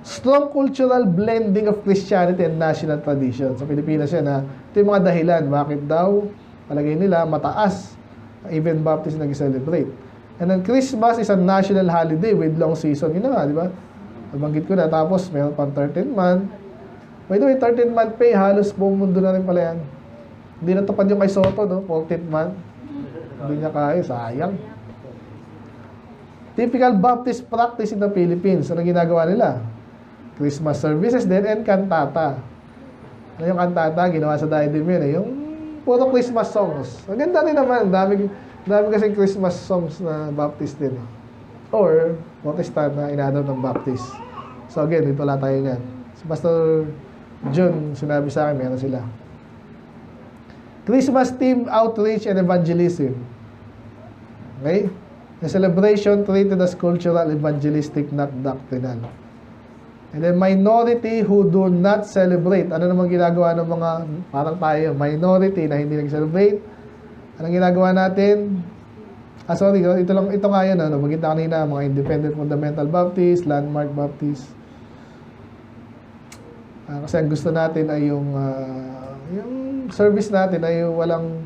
S2: Strong cultural blending of Christianity and national tradition. Sa Pilipinas yan, ito yung mga dahilan. Bakit daw, palagay nila, mataas even Baptist nag-celebrate. And then Christmas is a national holiday with long season. Yun na nga, di ba? Nabanggit ko na. Tapos, meron pang 13th month. By the way, 13th month pay, halos buong mundo na rin pala yan. Hindi natupad yung kay Soto, no? 14th month. Hindi niya kaya, sayang. Typical Baptist practice in the Philippines. Ano ginagawa nila? Christmas services din and kantata. Yung kantata, ginawa sa Diadem yun eh. Yung puro Christmas songs. Ang ganda rin naman. Dami kasing Christmas songs na Baptist din eh. Or, Protestant na inadap ng Baptist. So again, dito wala tayo yan. Si Pastor John, sinabi sa akin, meron sila. Christmas theme, outreach, and evangelism. Okay? The celebration treated as cultural, evangelistic, not doctrinal. And then minority who do not celebrate. Ano naman ginagawa ng mga, parang tayo, minority na hindi nag-celebrate. Anong ginagawa natin? Sorry, ito nga yan, magkita kanina, mga Independent Fundamental Baptist, Landmark Baptist. Kasi ang gusto natin ay yung service natin ay walang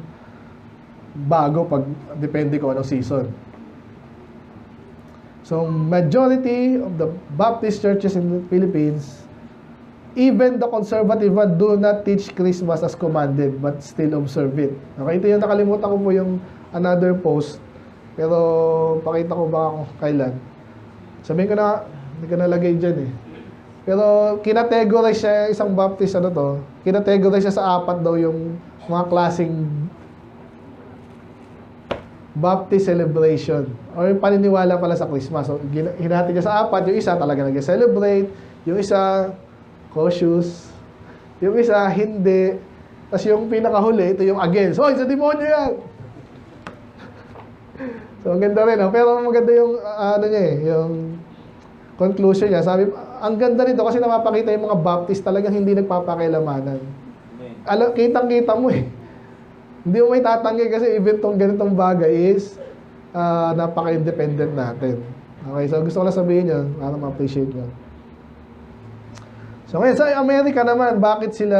S2: bago pag depende ko anong season. So, majority of the Baptist churches in the Philippines, even the conservative one, do not teach Christmas as commanded, but still observe it. Okay, ito yung nakalimutan ko po yung another post, pero pakita ko ba kung kailan. Sabihin ko na, hindi ko nalagay dyan eh. Pero kinategorize siya, isang Baptist, kinategorize siya sa 4 daw yung mga klaseng Baptist celebration or yung paniniwala pala sa Christmas. So, hinati niya sa 4. Yung isa talaga nag-celebrate. Yung isa, cautious. Yung isa, hindi. Tapos yung pinakahuli, ito yung against. Hoy, sa demonyo yan! So, ang ganda rin. Pero maganda yung, yung conclusion niya. Sabi, ang ganda nito kasi napapakita yung mga Baptist talagang hindi nagpapakialamanan. Kitang-kita mo eh. Hindi mo may tatanggi kasi even tong ganitong bagay is napaka-independent natin. Okay, so gusto ko lang sabihin yun para ma-appreciate nyo. So ngayon, sa Amerika naman, bakit sila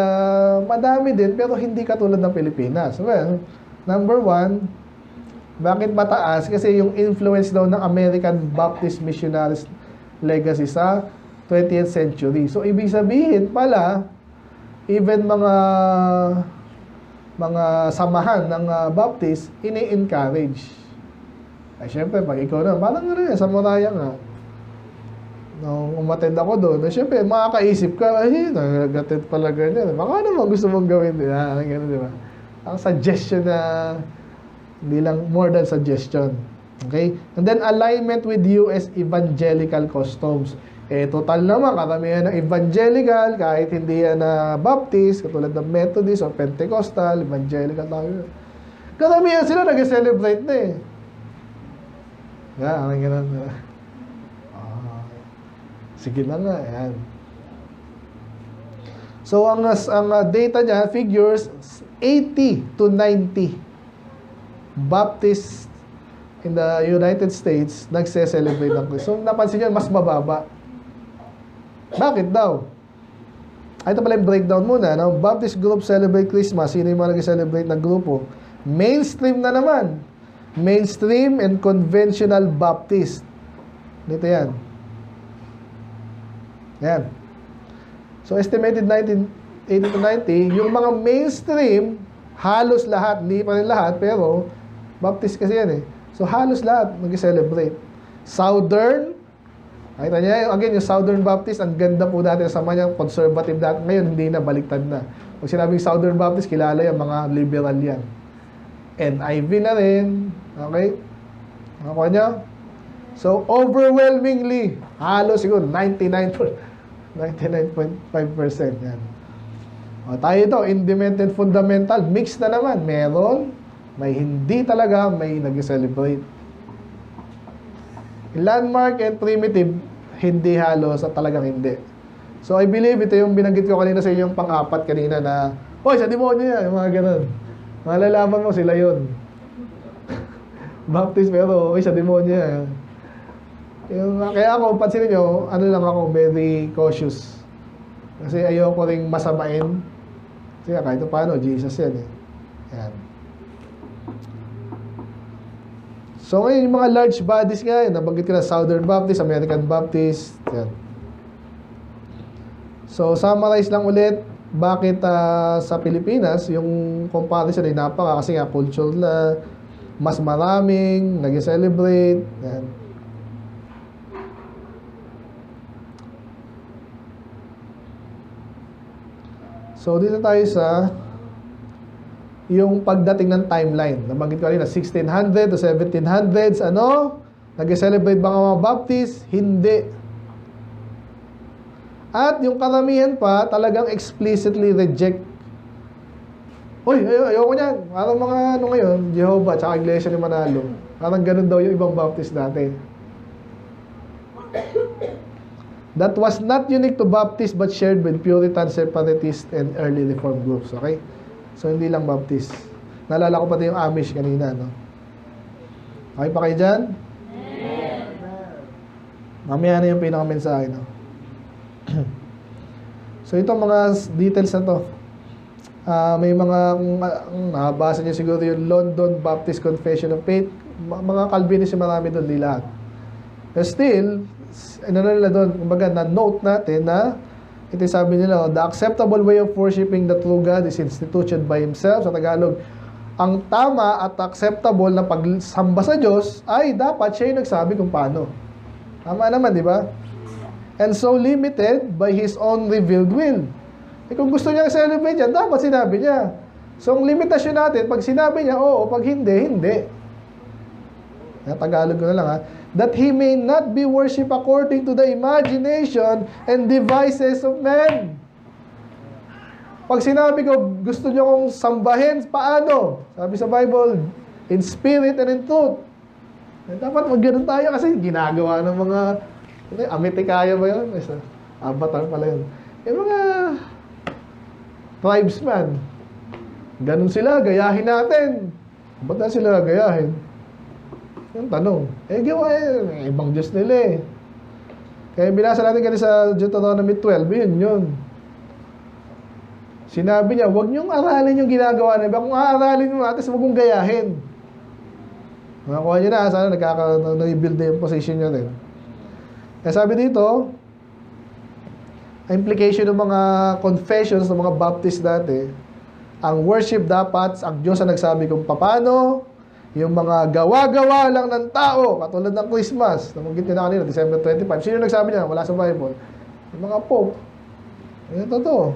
S2: madami din pero hindi katulad ng Pilipinas? Well, number 1, bakit mataas? Kasi yung influence daw ng American Baptist missionaries legacy sa 20th century. So, ibig sabihin pala, even mga samahan ng Baptist, ini-encourage. Ay, syempre, pag ikaw na, parang sa Moraya nga, nung umattend ako doon, syempre, makakaisip ka, ay, nag-attend pala ganyan. Baka naman gusto mong gawin din. Ganun, di ba? Ang suggestion na, hindi lang, more than suggestion. Okay? And then, alignment with U.S. evangelical customs. Total naman, karamihan ng evangelical, kahit hindi yan na Baptist, katulad ng Methodist o Pentecostal, evangelical tayo. Karamihan sila nag-celebrate na eh. Ang ganun. Sige na nga, yan. So, ang data niya, figures, 80 to 90 Baptist in the United States nagse-celebrate ng Christmas. So, napansin nyo, mas mababa. Bakit daw? Ito pala yung breakdown muna. No? Baptist group celebrate Christmas. Sino yung mga nag-celebrate ng grupo? Mainstream na naman. Mainstream and conventional Baptist. Dito yan. Yan. So, estimated 80 to 90. Yung mga mainstream, halos lahat, hindi pa rin lahat, pero Baptist kasi yan eh. So, halos lahat nag-celebrate. Southern, nakita niya, again, yung Southern Baptist, ang ganda po dati, sama niya, conservative dati. Ngayon, hindi na, baliktad na. Pag sinabing Southern Baptist, kilala yan, mga liberal yan. NIV na rin. Okay? Nakuha niya? So, overwhelmingly, halos siguro, 99.5%. Yan. O, tayo ito, independent fundamental, mix na naman. Meron, may hindi talaga, may nag-celebrate. Landmark and primitive, hindi halos at talagang hindi. So, I believe ito yung binanggit ko kanina sa inyong pang-apat kanina na, oy, sa demonyo yan, yung mga ganun. Malalaman mo sila yun. Baptist, pero, oy, sa demonyo yan. Kaya ako, pansinin nyo, ano lang ako, very cautious. Kasi ayoko ring masamain. Kasi kahit paano, Jesus yan eh. Yan. So ngayon, yung mga large bodies nga, nabanggit ko na Southern Baptist, American Baptist, yan. So, summarize lang ulit, bakit sa Pilipinas, yung comparison ay napaka, kasi nga culture na, mas maraming, nag-celebrate, yan. So, dito tayo sa yung pagdating ng timeline. Nabanggit ko rin na 1600 to 1700s, ano? Nag-celebrate ba ang mga Baptist? Hindi. At yung karamihan pa, talagang explicitly reject. Uy, ayoko niyan. Parang mga ano ngayon, Jehovah, tsaka Iglesia ni Manalo. Parang ganun daw yung ibang Baptist dati. That was not unique to Baptist but shared with Puritan, Separatist, and early Reformed groups. Okay? So, hindi lang Baptist. Naalala ko pati yung Amish kanina, no? Okay pa kayo dyan?
S1: Amen.
S2: Mamaya na yung pinakamensahe, no? So, ito mga details na to. May mga, nakabasa niyo siguro yung London Baptist Confession of Faith. Mga Calvinist yung marami doon, di lahat. But still, ano na nila doon, kumbaga, na-note natin na ito sabi nila, the acceptable way of worshiping the true God is instituted by Himself. Sa Tagalog, ang tama at acceptable na pagsamba sa Diyos ay dapat siya yung nagsabi kung paano. Tama naman, di ba? And so limited by His own revealed will. Kung gusto niya celebrate yan, dapat sinabi niya. So ang limitasyon natin, pag sinabi niya, oo, pag hindi, hindi. Tagalog ko na lang ha. That He may not be worshipped according to the imagination and devices of men. Pag sinabi ko, gusto niyo kong sambahin, paano? Sabi sa Bible, in spirit and in truth. Dapat mag-ganun tayo kasi ginagawa ng mga, Amitikaya ba yun? Avatar pala yun. Yung mga tribesman, ganun sila, gayahin natin. Ba't na sila gayahin? Yung tanong, gawa ibang Diyos nila eh. Kaya binasa natin kanina sa Deuteronomy 12, yun. Sinabi niya, huwag niyong aralin yung ginagawa nila. Kung aaralin mo, atis huwag mong gayahin. Makakuha niyo na, sana nag-build na yung position niyo rin. Kaya sabi dito, implication ng mga confessions ng mga Baptist dati, ang worship dapat, ang Diyos ang nagsabi kung paano, yung mga gawa-gawa lang ng tao, katulad ng Christmas, nabanggit nyo na kanina, December 25. Sino nagsabi niya? Wala sa Bible. Yung mga Pope. Yan totoo.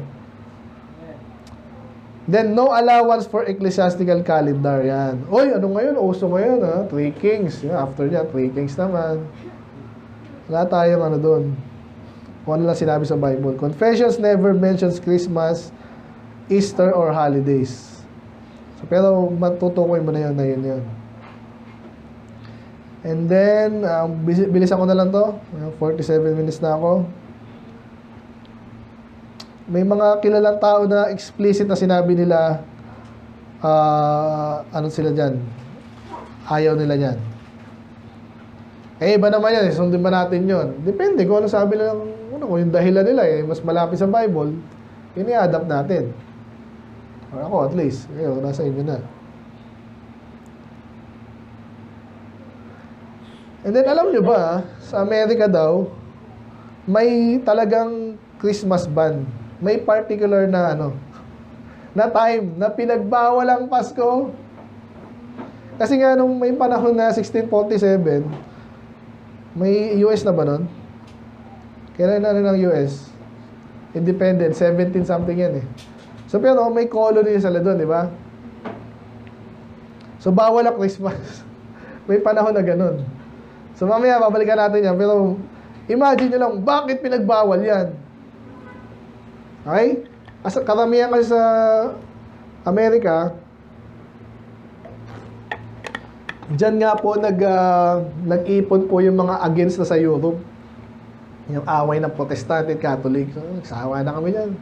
S2: Then, no allowance for ecclesiastical calendar. Yan. Oy, ano ngayon? Uso ngayon, ha? 3 Kings. Yan, after niya, 3 Kings naman. Wala tayong ano doon. Kung ano lang sinabi sa Bible. Confessions never mentions Christmas, Easter, or holidays. So, pero matutukoy mo na yun. And then, bilisan ko na lang to. 47 minutes na ako. May mga kilalang tao na explicit na sinabi nila, ano sila dyan? Ayaw nila dyan. Iba naman yan. Sundin ba natin yun? Depende kung ano sabi nila, kung yung dahilan nila, mas malapit sa Bible, yun i-adapt natin. Or ako, at least. Ngayon, nasa inyo na. And then, alam nyo ba, sa Amerika daw, may talagang Christmas ban. May particular na na time na pinagbawal ang Pasko. Kasi nga nung may panahon na 1647, may US na ba nun? Kailan na ng US? Independent, 17 something yan eh. So pero may colony sa doon, di ba? So bawal ang Christmas. May panahon na ganun. So mamaya babalikan natin yan, pero imagine nyo lang, bakit pinagbawal yan? Okay? As karamihan kasi sa Amerika, dyan nga po nag-ipon po yung mga against na sa Europe. Yung away ng Protestante at Catholic. So, nagsawa na kami dyan.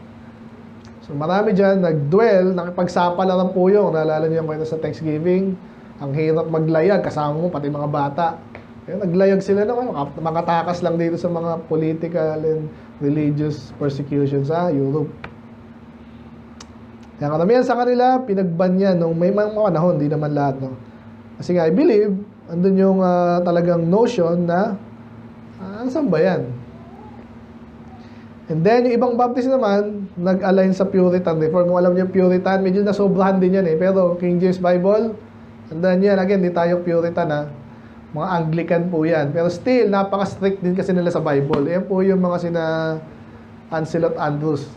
S2: So marami dyan, nag-dwell, nakipagsapa lang po yung, naalala niyo yung kwento sa Thanksgiving, ang hirap maglayag, kasama mo pati mga bata. Kaya naglayag sila naman, makatakas lang dito sa mga political and religious persecution sa Europe. Kaya karamihan sa kanila, pinagban yan nung may mga panahon, di naman lahat. No? Kasi nga, I believe, andun yung talagang notion na, saan ba yan? And then, yung ibang Baptist naman, nag-align sa Puritan Reform. Kung alam niyo Puritan, medyo nasobrahan din yan eh. Pero King James Bible, andan yan. Again, di tayo Puritan ha. Mga Anglican po yan. Pero still, napaka-strict din kasi nila sa Bible. Yan po yung mga sina Lancelot Andrewes.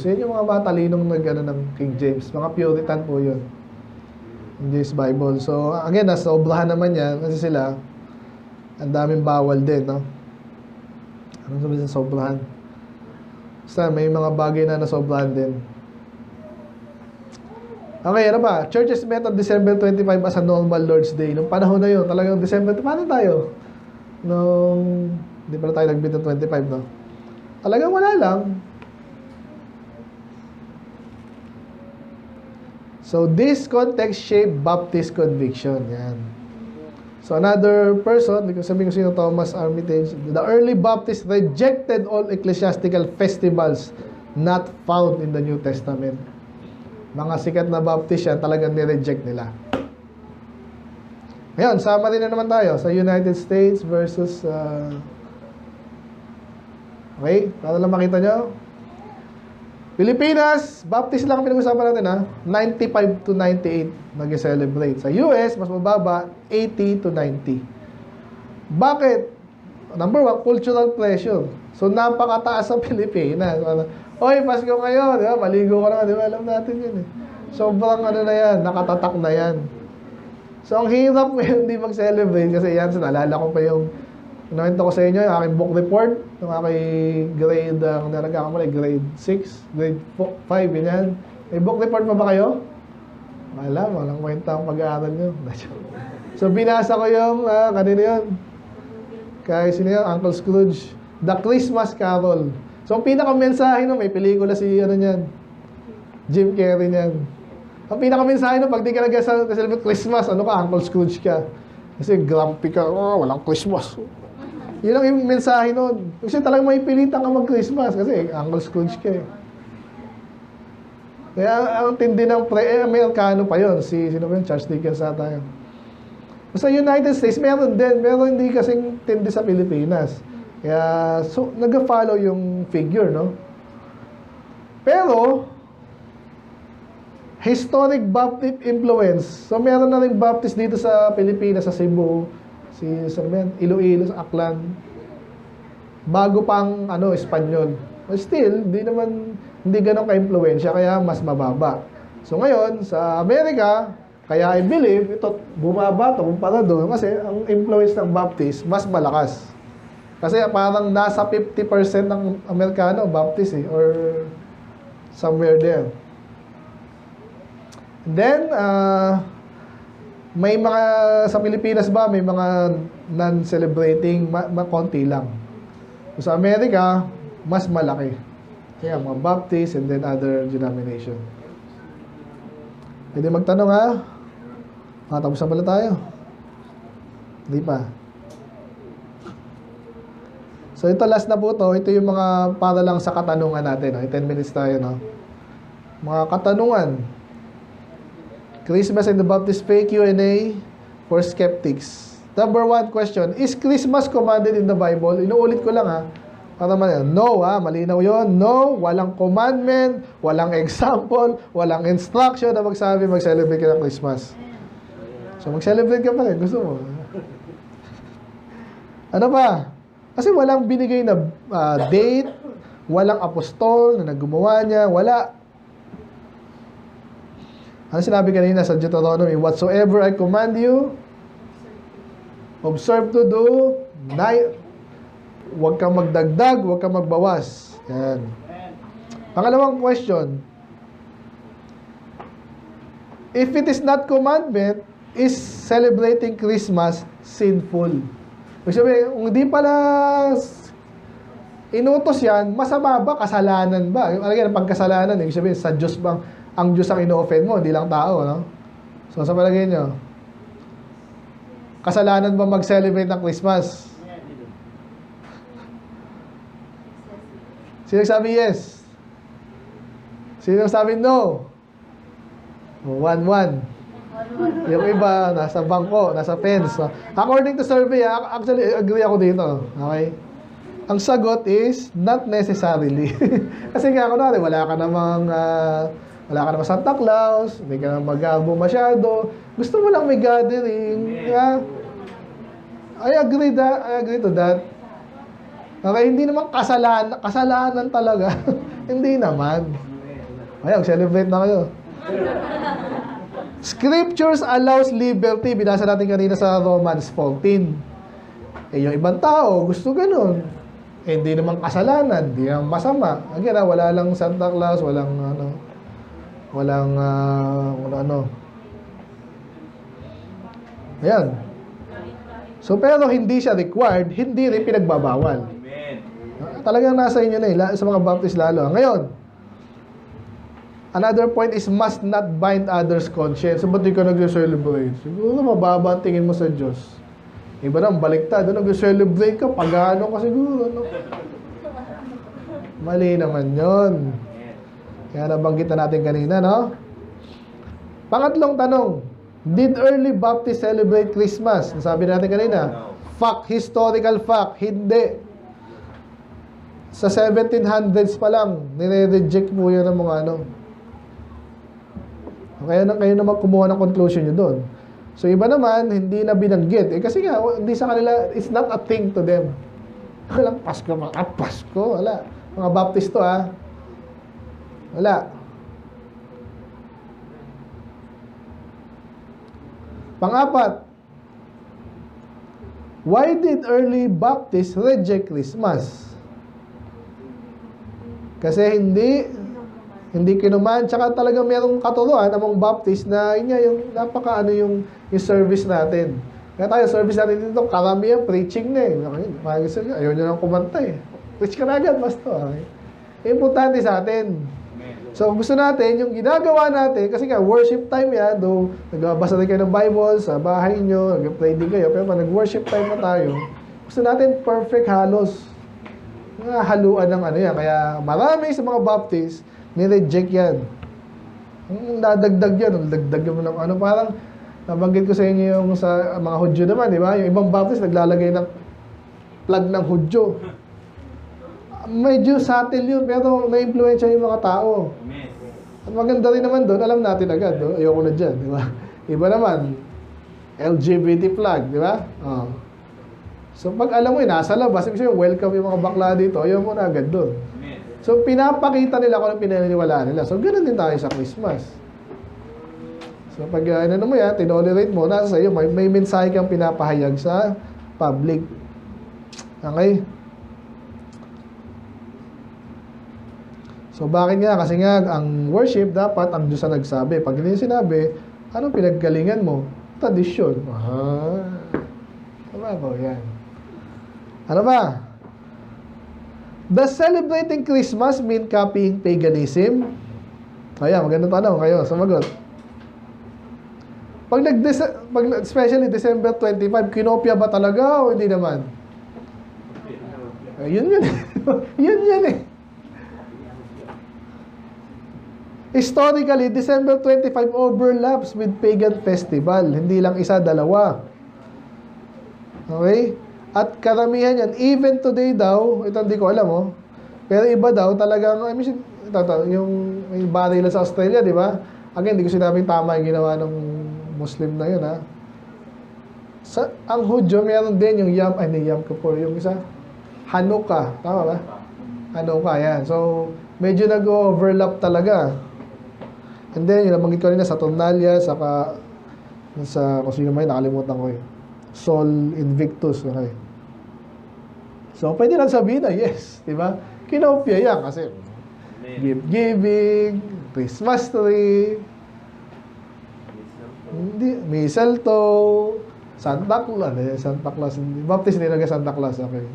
S2: Yan yung mga matalinong ng King James. Mga Puritan po yun. King James Bible. So, again, nasobrahan naman yan. Kasi sila, ang daming bawal din, no? Anong sabi sa sobrahan? Basta may mga bagay na nasobrahan din. Okay, ano ba? Churches met on December 25 as a normal Lord's Day. Nung panahon na yun, talagang December, paano tayo? Hindi pala tayo nag-meet ng 25, no? Talagang wala lang. So, this context shaped Baptist conviction. Yan. So, another person, hindi ko sabihin ko sino, Thomas Armitage, the early Baptists rejected all ecclesiastical festivals not found in the New Testament. Mga sikat na Baptist yan, talagang nireject nila. Ngayon, summary na naman tayo sa United States versus okay, para lang makita nyo. Pilipinas, Baptist lang pinag-usapan natin ha. 95 to 98 nag-celebrate. Sa US, mas mababa, 80 to 90. Bakit? Number one, cultural pressure. So, napakataas sa Pilipinas. Oy, Pasko ngayon, di ba? Maligo ka naman, di ba? Alam natin yun eh. Sobrang ano na yan, nakatatak na yan. So, ang hirap ngayon hindi mag-celebrate kasi yan, so, naalala ko pa yung nawento ko sa inyo, yung aking book report, yung aking grade, grade 6, grade 5, yan. May book report pa ba kayo? Walang kwenta ang pag-aaral nyo. So, binasa ko yung, kanina yun? Kaya sino yun? Uncle Scrooge. The Christmas Carol. So, ang pinaka-mensahe nun, may pelikula si, Jim Carrey niyan. Ang pinaka-mensahe nun, pag di ka nag-celebrate Christmas, Uncle Scrooge ka. Kasi grumpy ka, walang Christmas. Yun ang yung mensahe nun. Kasi talagang may pilitan ka mag-Christmas kasi Uncle Scrooge ka eh. Kaya ang tindi ng Amerikano pa yun. Sino ba yun? Charles Dickens ata yun. Sa United States, meron din, pero hindi kasing tindi sa Pilipinas. Kaya, so, nag-follow yung figure, no? Pero, historic Baptist influence. So, meron na rin Baptist dito sa Pilipinas, sa Cebu, Iloilo, sa Aklan. Bago pang, Espanyol. But still, hindi ganun ka-influensya, kaya mas mababa. So, ngayon, sa Amerika, kaya I believe, ito, bumaba ito kumpara doon kasi ang influence ng Baptist, mas malakas. Kasi parang nasa 50% ng Amerikano, Baptist or somewhere there. Then, may mga, sa Pilipinas ba, may mga non-celebrating, konti lang. Sa Amerika, mas malaki. Kaya mga Baptist and then other denomination. Pwede magtanong ha? Tapos na pala tayo. Hindi pa. So ito last na po to. Ito yung mga para lang sa katanungan natin. No? 10 minutes tayo. No? Mga katanungan. Christmas and the Baptist Faith Q&A for skeptics. Number 1 question. Is Christmas commanded in the Bible? Inuulit ko lang ha. Para no ha. Malinaw yon. No. Walang commandment. Walang example. Walang instruction na mag-celebrate ka ng Christmas. So, mag-celebrate ka pa rin. Gusto mo. Ano pa? Kasi walang binigay na date, walang apostol na naggumawa niya, wala. Ano sinabi kanina sa Deuteronomy? Whatsoever I command you, observe to do, huwag kang magdagdag, huwag kang magbawas. Yan. Pangalawang question. If it is not commandment, is celebrating Christmas sinful? Ibig sabihin, kung di pala inutos yan, masama ba? Kasalanan ba? Yung pagkasalanan, ibig sabihin, sa Diyos bang, ang Diyos ang ino-offend mo, hindi lang tao, no? So, sa palagay nyo, kasalanan ba mag-celebrate ng Christmas? Sino sabi yes? Sino sabi no? 1-1. Yung iba, nasa bangko, nasa fence. According to survey, actually, agree ako dito. Okay? Ang sagot is, not necessarily. Kasi nga, kunwari, wala ka namang Santa Claus, hindi ka namang mag-albo masyado. Gusto mo lang may gathering. Yeah? I agree to that. Okay, hindi naman kasalanan talaga. Hindi naman. Ayun, celebrate na kayo. Scriptures allows liberty. Binasa natin kanina sa Romans 14. Yung ibang tao, gusto ganun. Hindi naman kasalanan, hindi naman masama. Again, wala lang Santa Claus, walang Ayan. So, pero hindi siya required, hindi rin pinagbabawal. Talagang nasa inyo na sa mga Baptist lalo. Ngayon, another point is must not bind others' conscience. So, ba't di ka nag-celebrate? Siguro mababa ang tingin mo sa Diyos. Iba na, baliktad. Nag-celebrate ka, pagano ka siguro. No? Mali naman yon. Kaya nabanggit na natin kanina, no? Pangatlong tanong, did early Baptists celebrate Christmas? Sabi natin kanina, fact, historical fact, hindi. Sa 1700s pa lang, nire-reject po yan ng mga Kaya kayo naman kumuha ng conclusion nyo doon. So, iba naman, hindi na binanggit. Kasi nga, hindi sa kanila, it's not a thing to them. Walang Pasko, Pasko, wala. Mga Baptist to, ha? Wala. Pang-apat, why did early Baptists reject Christmas? Kasi hindi kinuman, tsaka talagang merong katuruan among Baptist na yung yung service natin. Kaya tayo, service natin dito, karamihan preaching na eh. Ayaw nyo nang kumanta eh. Preach ka na agad, basta. Okay? Importante sa atin. So, gusto natin, yung ginagawa natin, kasi nga, worship time yan, though, nagbabasa rin kayo ng Bible sa bahay nyo, nag-pray din kayo, pero pag nag-worship time na tayo, gusto natin perfect halos. Mga haluan ng yan. Kaya, marami sa mga Baptist, ni-reject yan. Dadagdag yan, dagdag mo ng parang, Nabanggit ko sa inyo yung sa mga Hudyo naman, di ba? Yung ibang Baptist naglalagay ng plug ng Hudyo. Medyo subtle yun, pero na-influensya yung mga tao. At maganda rin naman doon, alam natin agad, no? Ayoko na dyan, di ba? Iba naman, LGBT flag, di ba? Oh. So, pag alam mo yun, nasa labas, ibig sabihin, welcome yung mga bakla dito, ayaw mo na agad doon. So, pinapakita nila kung anong pinaniniwalaan nila. So, ganoon din tayo sa Christmas. So, pag ano mo yan, tinolerate mo, nasa sa'yo, may mensahe kang pinapahayag sa public. Okay? So, bakit nga? Kasi nga, ang worship, dapat ang Diyos ang nagsabi. Pag hindi sinabi, anong pinaggalingan mo? Tradisyon. Tama ba? Yan. Ano ba? Does celebrating Christmas mean copying paganism? Ayan, magandang tanong kayo. Sumagot. Pag especially December 25, kinopya ba talaga o hindi naman? Yun yun. Yun eh. Historically, December 25 overlaps with pagan festival. Hindi lang isa, dalawa. Okay? At karamihan yan, even today daw, ito hindi ko alam, oh. Pero iba daw, talagang, yung may baril sa Australia, di ba? Again, hindi ko sinabing tama yung ginawa ng Muslim na yun, ha? Ang Hudyo, meron din yung Yom Kippur, yung isa, Hanukkah, tama ba? Hanukkah, yan. So, medyo nag-overlap talaga. And then, yung nabanggit ko rin na Saturnalia, saka sa, kung sino may nakalimutan ko yun. Sol Invictus, okay. So, pwede lang sabihin na, yes, di ba? Kinopya yan kasi gift giving, Christmas tree, mistletoe, Santa Claus, Baptist nilagay Santa Claus, okay.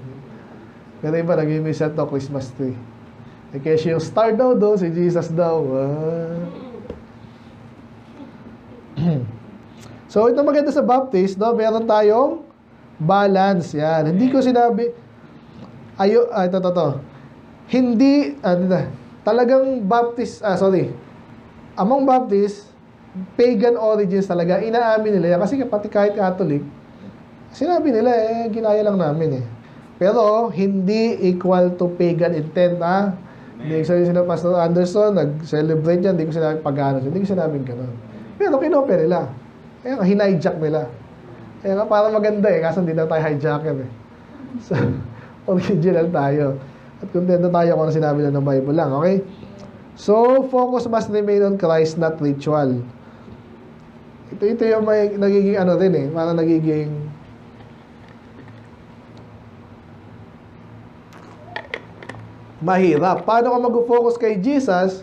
S2: Pero iba, naging mistletoe, Christmas tree. Eh, kasi yung star daw doon, si Jesus daw. So, ito maganda sa Baptist, no? Meron tayong balance. Yan. Hindi ko sinabi, ito. Hindi, talagang Baptist, among Baptist, pagan origins talaga, inaamin nila yan. Kasi pati kahit Catholic, sinabi nila, ginaya lang namin eh. Pero, hindi equal to pagan intent, ha? Hindi ko sabihin sila, Pastor Anderson, nag-celebrate yan, hindi ko sinabi pagano, hindi ko sinabing gano'n. Pero, kinopya nila. Kaya nga, hinhijack nila. Kaya nga, parang maganda eh, kasi hindi na tayo hijacker eh. So, original tayo. At kontento tayo kung ano sinabi na ng Bible lang, okay? So, focus must remain on Christ, not ritual. Ito yung may nagiging ano din eh, parang nagiging mahirap. Paano ka mag-focus kay Jesus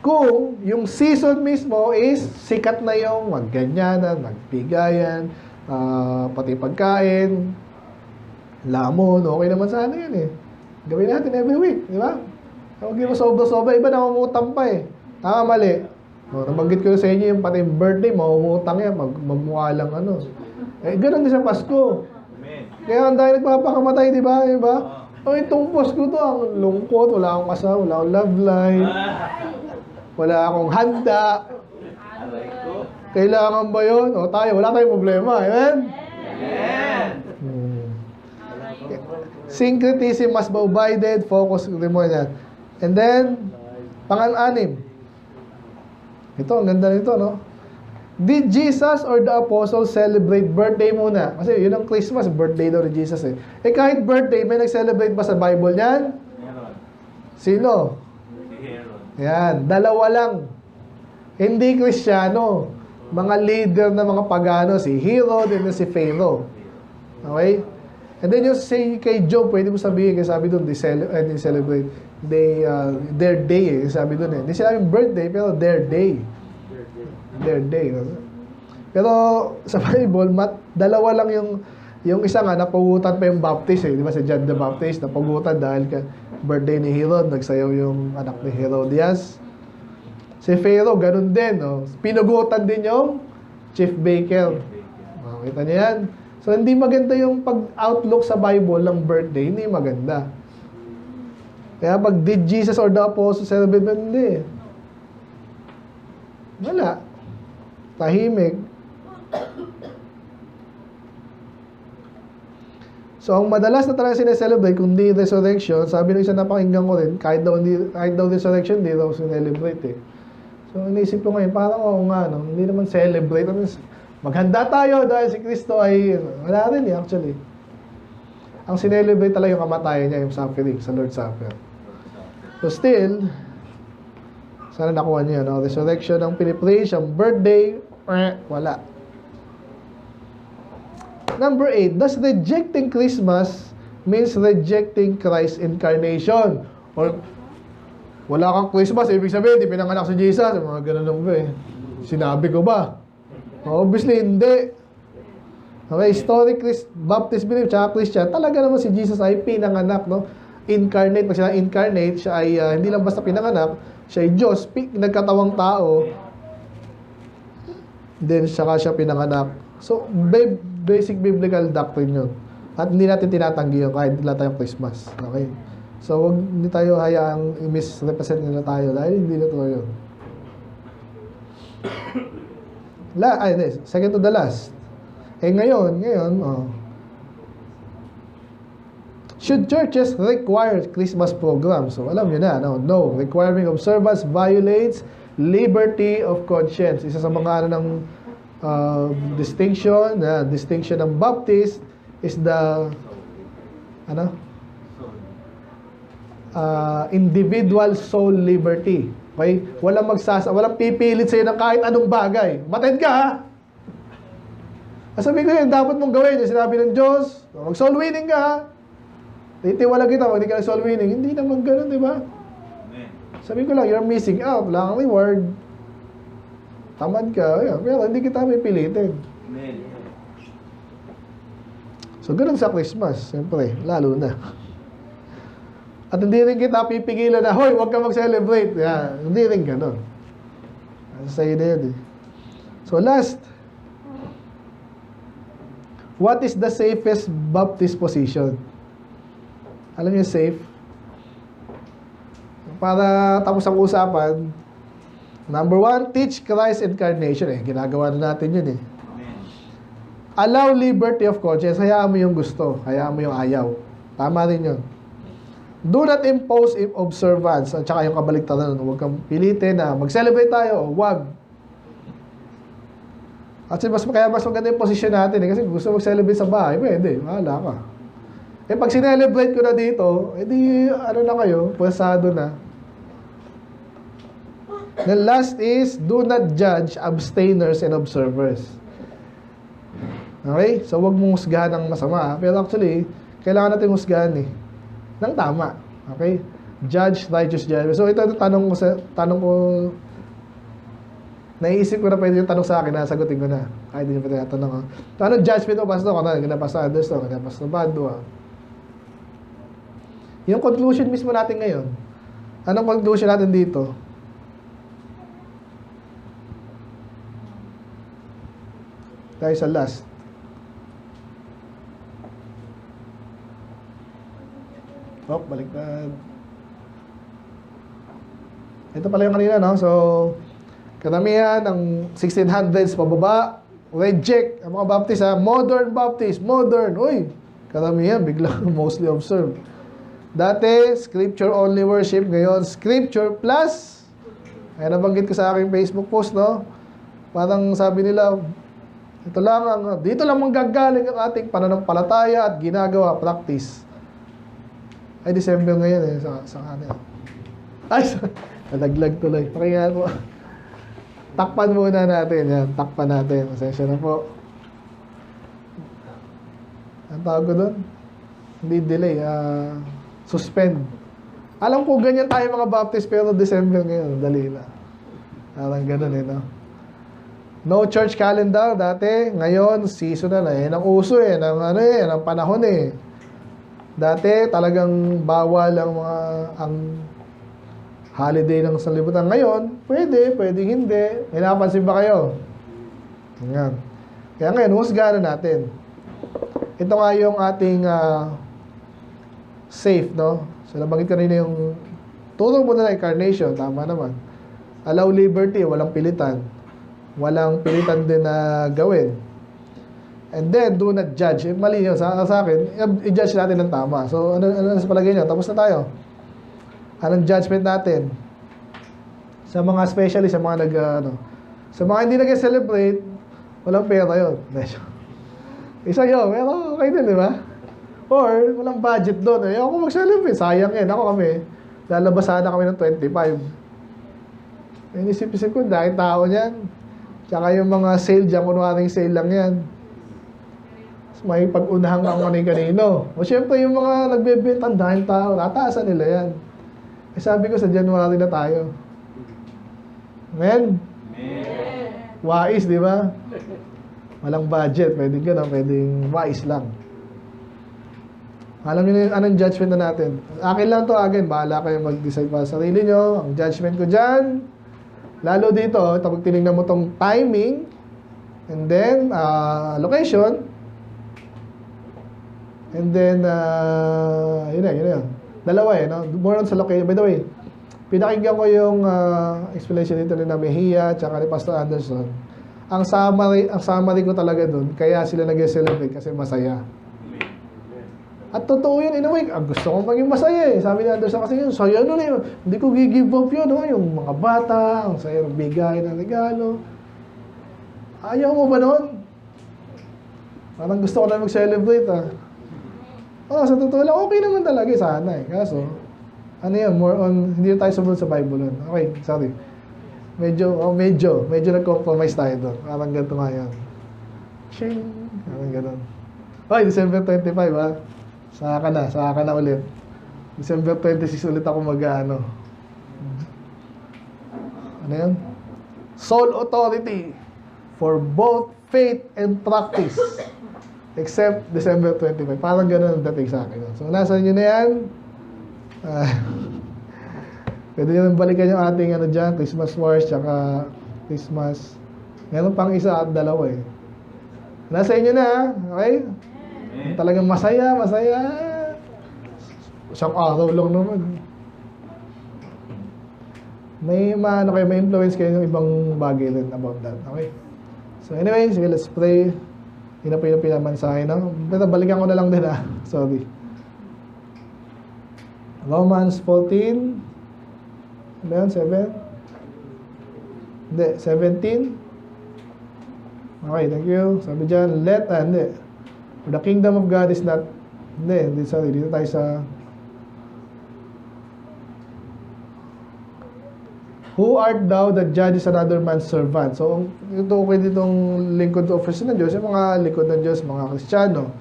S2: kung yung season mismo is sikat na yung magganyanan, magbigayan, pati pagkain, lamon, okay naman sana yun eh. Gawin natin every week, di ba? Huwag mo sobra-sobra, iba namumutang pa eh. Tama, mali. Nabanggit ko sa inyo yung pati birthday, mamumutang yan, magmukha lang ano. Eh, ganun din sa Pasko. Kaya ang dahil nagpapakamatay, di ba? Itong Pasko to, ang lungkot, wala akong kasama, wala akong love life, wala akong handa. Kailangan ba yun? O tayo, wala tayong problema. Amen?
S1: Amen.
S2: Syncretism must be abided, focus, mo yan. And then, pang-anim. Ito, ang ganda nito, no? Did Jesus or the apostles celebrate birthday muna? Kasi yun ang Christmas, birthday daw ni Jesus eh. Eh kahit birthday, may nag-celebrate ba sa Bible yan? Sino? Yan, dalawa lang. Hindi Kristiyano. Mga leader na mga pagano, si Herod and si Pharaoh. Okay? And then yung say kay Job, pwede mo sabihin, kasi sabi doon, they celebrate their day eh. Sabi doon eh. Hindi sila yung birthday, pero their day. Their day. Pero sa Bible, dalawa lang yung isa nga, napugutan pa yung Baptist eh. Di ba si John the Baptist, napugutan dahil birthday ni Herod, nagsayaw yung anak ni Herodias. Si Pharaoh, ganun din. No? Pinugutan din yung chief baker. Makita niyo yan? So, hindi maganda yung pag-outlook sa Bible ng birthday. Hindi maganda. Kaya pag did Jesus or the apostles celebrate, hindi. Wala. Tahimik. So, ang madalas na talaga sineselebrate, kung di resurrection, sabi ng isa napakinggan ko rin, kahit daw resurrection, di daw sinelebrate eh. So, inisip ko ngayon, parang oo nga, no? Hindi naman celebrate. Maghanda tayo dahil si Kristo ay, wala rin eh, actually. Ang sinelebrate talaga yung kamatayan niya, yung suffering sa Lord's Supper. So still, sana nakuha niyo, no? Resurrection ang pinipraise, ang birthday, wala. Number 8, does rejecting Christmas means rejecting Christ's incarnation? Or, wala kang Christmas, ibig sabihin, di pinanganak si Jesus. Mga ganun lang ba eh. Sinabi ko ba? Obviously, hindi. Okay, historic Baptist belief, tsaka Christian, talaga naman si Jesus ay pinanganak, no? Incarnate, pag siya incarnate, siya ay hindi lang basta pinanganak, siya ay Diyos, nagkatawang tao, then saka siya pinanganak. So, basic biblical doctrine yun. At hindi natin tinatanggi yun kahit wala tayong Christmas. Okay? So, huwag hindi tayo hayaang misrepresent nila tayo dahil hindi na totoo yun. Second to the last. Ngayon, should churches require Christmas programs? So, alam nyo na, no. Requiring observance violates liberty of conscience. Isa sa mga ng distinction ng Baptist is the individual soul liberty. Okay? Walang pipilit sa'yo ng kahit anong bagay. Matend ka, ha? Sabi ko yun, dapat mong gawin yung sinabi ng Diyos. Mag-soul winning ka, ha? Titiwala kita, hindi ka soul winning. Hindi naman ganun, di ba? Sabi ko lang, you're missing out. Wala kang reward. Tamad ka. Pero hindi kita pipilitin. So, ganun sa Christmas. Siyempre, lalo na. At hindi rin kita pipigilan na, hoy, huwag ka mag-celebrate. Hindi rin ganun. Sa'yo na yun, eh. So, last. What is the safest Baptist position? Alam niyo safe? Para tapos ang usapan, number 1, teach Christ's incarnation. Ginagawa na natin yun eh. Allow liberty of conscience. Hayaan mo yung gusto. Hayaan mo yung ayaw. Tama rin yun. Do not impose observance. At saka yung kabaligtaran. Huwag kang pilitin na mag-celebrate tayo. Huwag. At kaya mas maganda yung posisyon natin eh. Kasi gusto mag-celebrate sa bahay. Pwede. Mahala ka. Pag sinelebrate ko na dito, na kayo, pwesado na. The last is, do not judge abstainers and observers. Okay? So, wag mong husgahan ng masama. Pero actually, kailangan natin husgahan eh. Nang tama. Okay? Judge righteous judgment. So, ito tanong ko, naiisip ko na pwede yung tanong sa akin, nasagutin ko na. Kahit hindi nyo pa tinatanong. Anong judgment mo, Pastor? Ganda Pastor Anderson, ganda Pastor Badua. Yung conclusion mismo natin ngayon. Anong conclusion natin dito? Tayo sa last. Baliktad. Ito pala yung kanina, no? So, karamihan ng 1600s pababa, reject ang mga Baptist, ha? Modern Baptist, modern. Uy, karamihan, biglang mostly observed. Dati, scripture-only worship. Ngayon, scripture plus. Kaya nabanggit ko sa aking Facebook post, no? Parang sabi nila, dito lang manggagaling ang ating pananampalataya at ginagawa, practice. Ay, December ngayon eh, sa kanila. Ay, nalaglag tuloy. Pakinggan po. Takpan muna natin. Yan, takpan natin. Pasensya na po. Ang tawag ko doon? Hindi delay. Suspend. Alam ko ganyan tayo mga Baptist pero December ngayon, dali na. Parang ganun eh, no? No church calendar dati, ngayon seasonal eh. Ang uso eh, ng panahon eh. Dati talagang bawal ang holiday ng sanlibutan. Ngayon, pwedeng hindi. May napansin ba kayo? Yan. Kaya ngayon, husgahan na natin. Ito nga yung ating safe, no? So, nabanggit ka rin yung tulong mo na incarnation, tama naman. Allow liberty, walang pilitan. Walang pilitan din na gawin. And then, do not judge. Mali yun. Sa akin, i-judge natin ng tama. So, ano sa palagay nyo? Tapos na tayo. Anong judgment natin? Sa mga especially sa mga sa mga hindi nag-celebrate, walang pera yun. Isa yun, pero okay din, di ba? Or, walang budget doon. Eh, ako mag-celebrate. Sayang yan. Ako kami, lalabas sana kami ng 25. Inisip-isip ko, dahil tao niyan. Tsaka yung mga sale dyan, kunwaring sale lang yan. May pag-unahan kang kanino. O syempre yung mga nagbebenta, dahil tao, nataasan nila yan. Eh sabi ko sa January na tayo. Amen? Wais, di ba? Walang budget, pwedeng gano'n, pwedeng wais lang. Alam niyo na anong judgment na natin. Akin lang to, again, bahala kayo mag-decide para sa sarili nyo. Ang judgment ko dyan, lalo dito, kapag tinignan mo tong timing, and then, location, and then, yun na. Dalawa no? More on sa location. By the way, pinakinggan ko yung explanation dito ni Mejia tsaka ni Pastor Anderson. Ang summary ko talaga dun, kaya sila nag-celebrate kasi masaya. At totoo yun, in a way, gusto kong maging masaya eh. Sabi ni Anderson kasi yun, saya nun eh. Hindi ko give up yun, no? Yung mga bata, ang saya ng bigay ng regalo. Ayaw mo ba nun? Parang gusto ko na mag-celebrate sa totoo lang, okay naman talaga sana eh. Kaso, ano yun, more on, hindi tayo sumunod sa Bible nun. Okay, sorry. Medyo nag-compromise tayo doon. Parang ganito nga yan. Shing! Parang ganun. Okay, December 25 Saka na ulit. December 26 ulit ako ano yan? Sole authority for both faith and practice. Except December 25. Parang gano'n ang dating sa akin. So, nasa inyo na yan. Pwede nyo balikan yung ating dyan, Christmas Wars, tsaka Christmas. Meron pang isa at dalawa eh. Nasa inyo na, okay? Talagang masaya. Isang araw lang naman. May influence kayo ng ibang bagay rin about that. Okay? So anyway, sige, let's pray. Hindi na po yung pinamansahe, no? Pero balikan ko na lang din, Sorry. Romans 14. Ano yan? 7? Hindi, 17. Okay, thank you. Sabi dyan, For the kingdom of God is not... Sorry, dito tayo sa... Who art thou that judges another man's servant? So, ito pwede itong lingkod o office ng Diyos, yung mga lingkod ng Diyos, mga Kristiyano.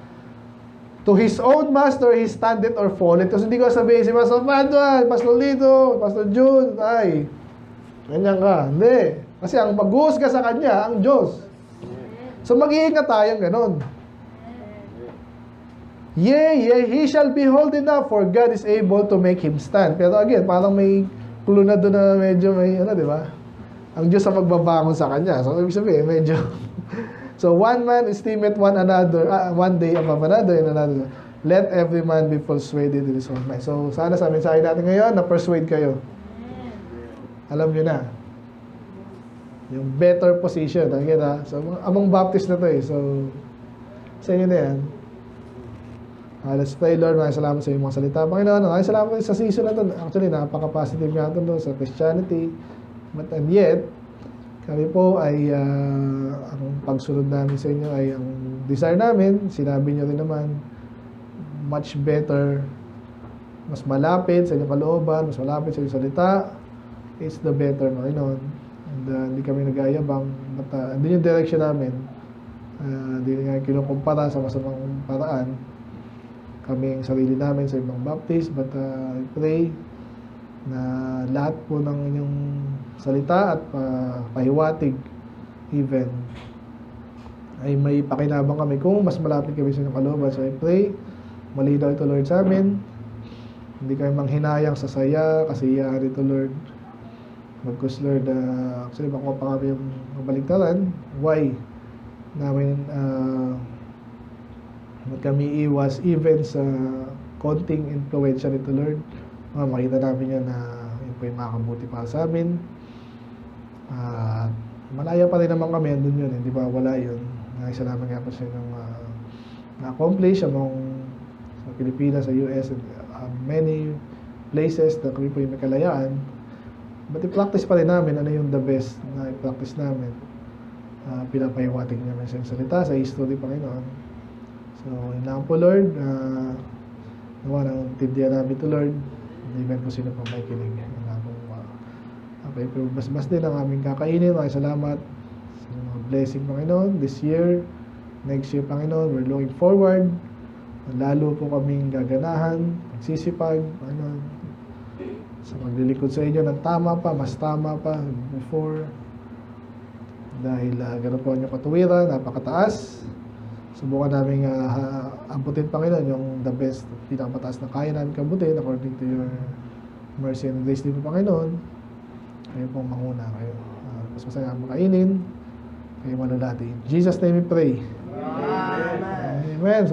S2: To his own master, he standeth or falleth. Tapos hindi ko sabihin si Pastor Paduan, Pastor Lito, Pastor June, ganyan ka. Hindi. Kasi ang mag-uhusga sa kanya, ang Diyos. So, mag-iingat tayong ganon. Yea, he shall be holding up, for God is able to make him stand. Pero again, parang may clue na doon na medyo may, di ba? Ang Diyos ang magbabangon sa kanya. So, ibig sabihin, medyo... So, one man estimate one day above another and another. Let every man be persuaded in his own mind. So, sana sa mensahe natin ngayon, na-persuade kayo. Alam nyo na. Yung better position. So, among Baptist na to eh. So, sa inyo na yan. Let's pray, Lord. Maraming salamat sa iyong mga salita. Panginoon, maraming salamat sa season na ito. Actually, napaka-positive nga ito doon sa Christianity. And yet, kami po ay, ang pagsunod namin sa inyo ay ang desire namin. Sinabi nyo rin naman, much better, mas malapit sa inyong kalooban, mas malapit sa inyong salita. It's the better, Panginoon. And hindi kami nag-aayabang. But hindi yung direction namin. Hindi nga kinukumpara sa masamang paraan kaming sarili namin sa ibang Baptist, but I pray na lahat po ng inyong salita at pahiwatig even ay may pakinabang kami kung mas malapit kami sa inyong kalooban. So I pray malinaw ito, Lord, sa amin. Hindi kami manghinayang sa saya, kasiyahan ito, Lord. Because, Lord, actually baka pa kami yung mabaligtaran. Why namin kami iwas even sa konting influensya nito, Lord. Makita namin yan na yun po yung makakabuti para sa amin. Malaya pa rin naman kami, andun yun, hindi ba wala yun. Salamat nga po sa inyong na-accomplish among sa Pilipinas, sa US, and many places na kami po yung may kalayaan. But i-practice pa rin namin ano yung the best na i-practice namin. Pinapahiwatig namin sa salita, sa history, Panginoon. So, yun lang po, Lord. Nawa ng tindihan namin to, Lord. Even kung sino pang may kinig. Mas din ang aming kakainin. Maraming salamat sa mga blessing, Panginoon. This year, next year, Panginoon, we're looking forward. Lalo po kaming gaganahan, magsisipag, Panginoon, sa maglilingkod sa inyo ng tama pa, mas tama pa before. Dahil gano'n po ang inyong katuwiran, napakataas. Subukan namin amputin, Panginoon, yung the best, pinakamataas na kaya namin kabutin according to your mercy and grace din po, Panginoon. Kayo pong manguna kayo. Mas masaya makainin. Kayo malulati. In Jesus' name we pray. Amen. Amen. So,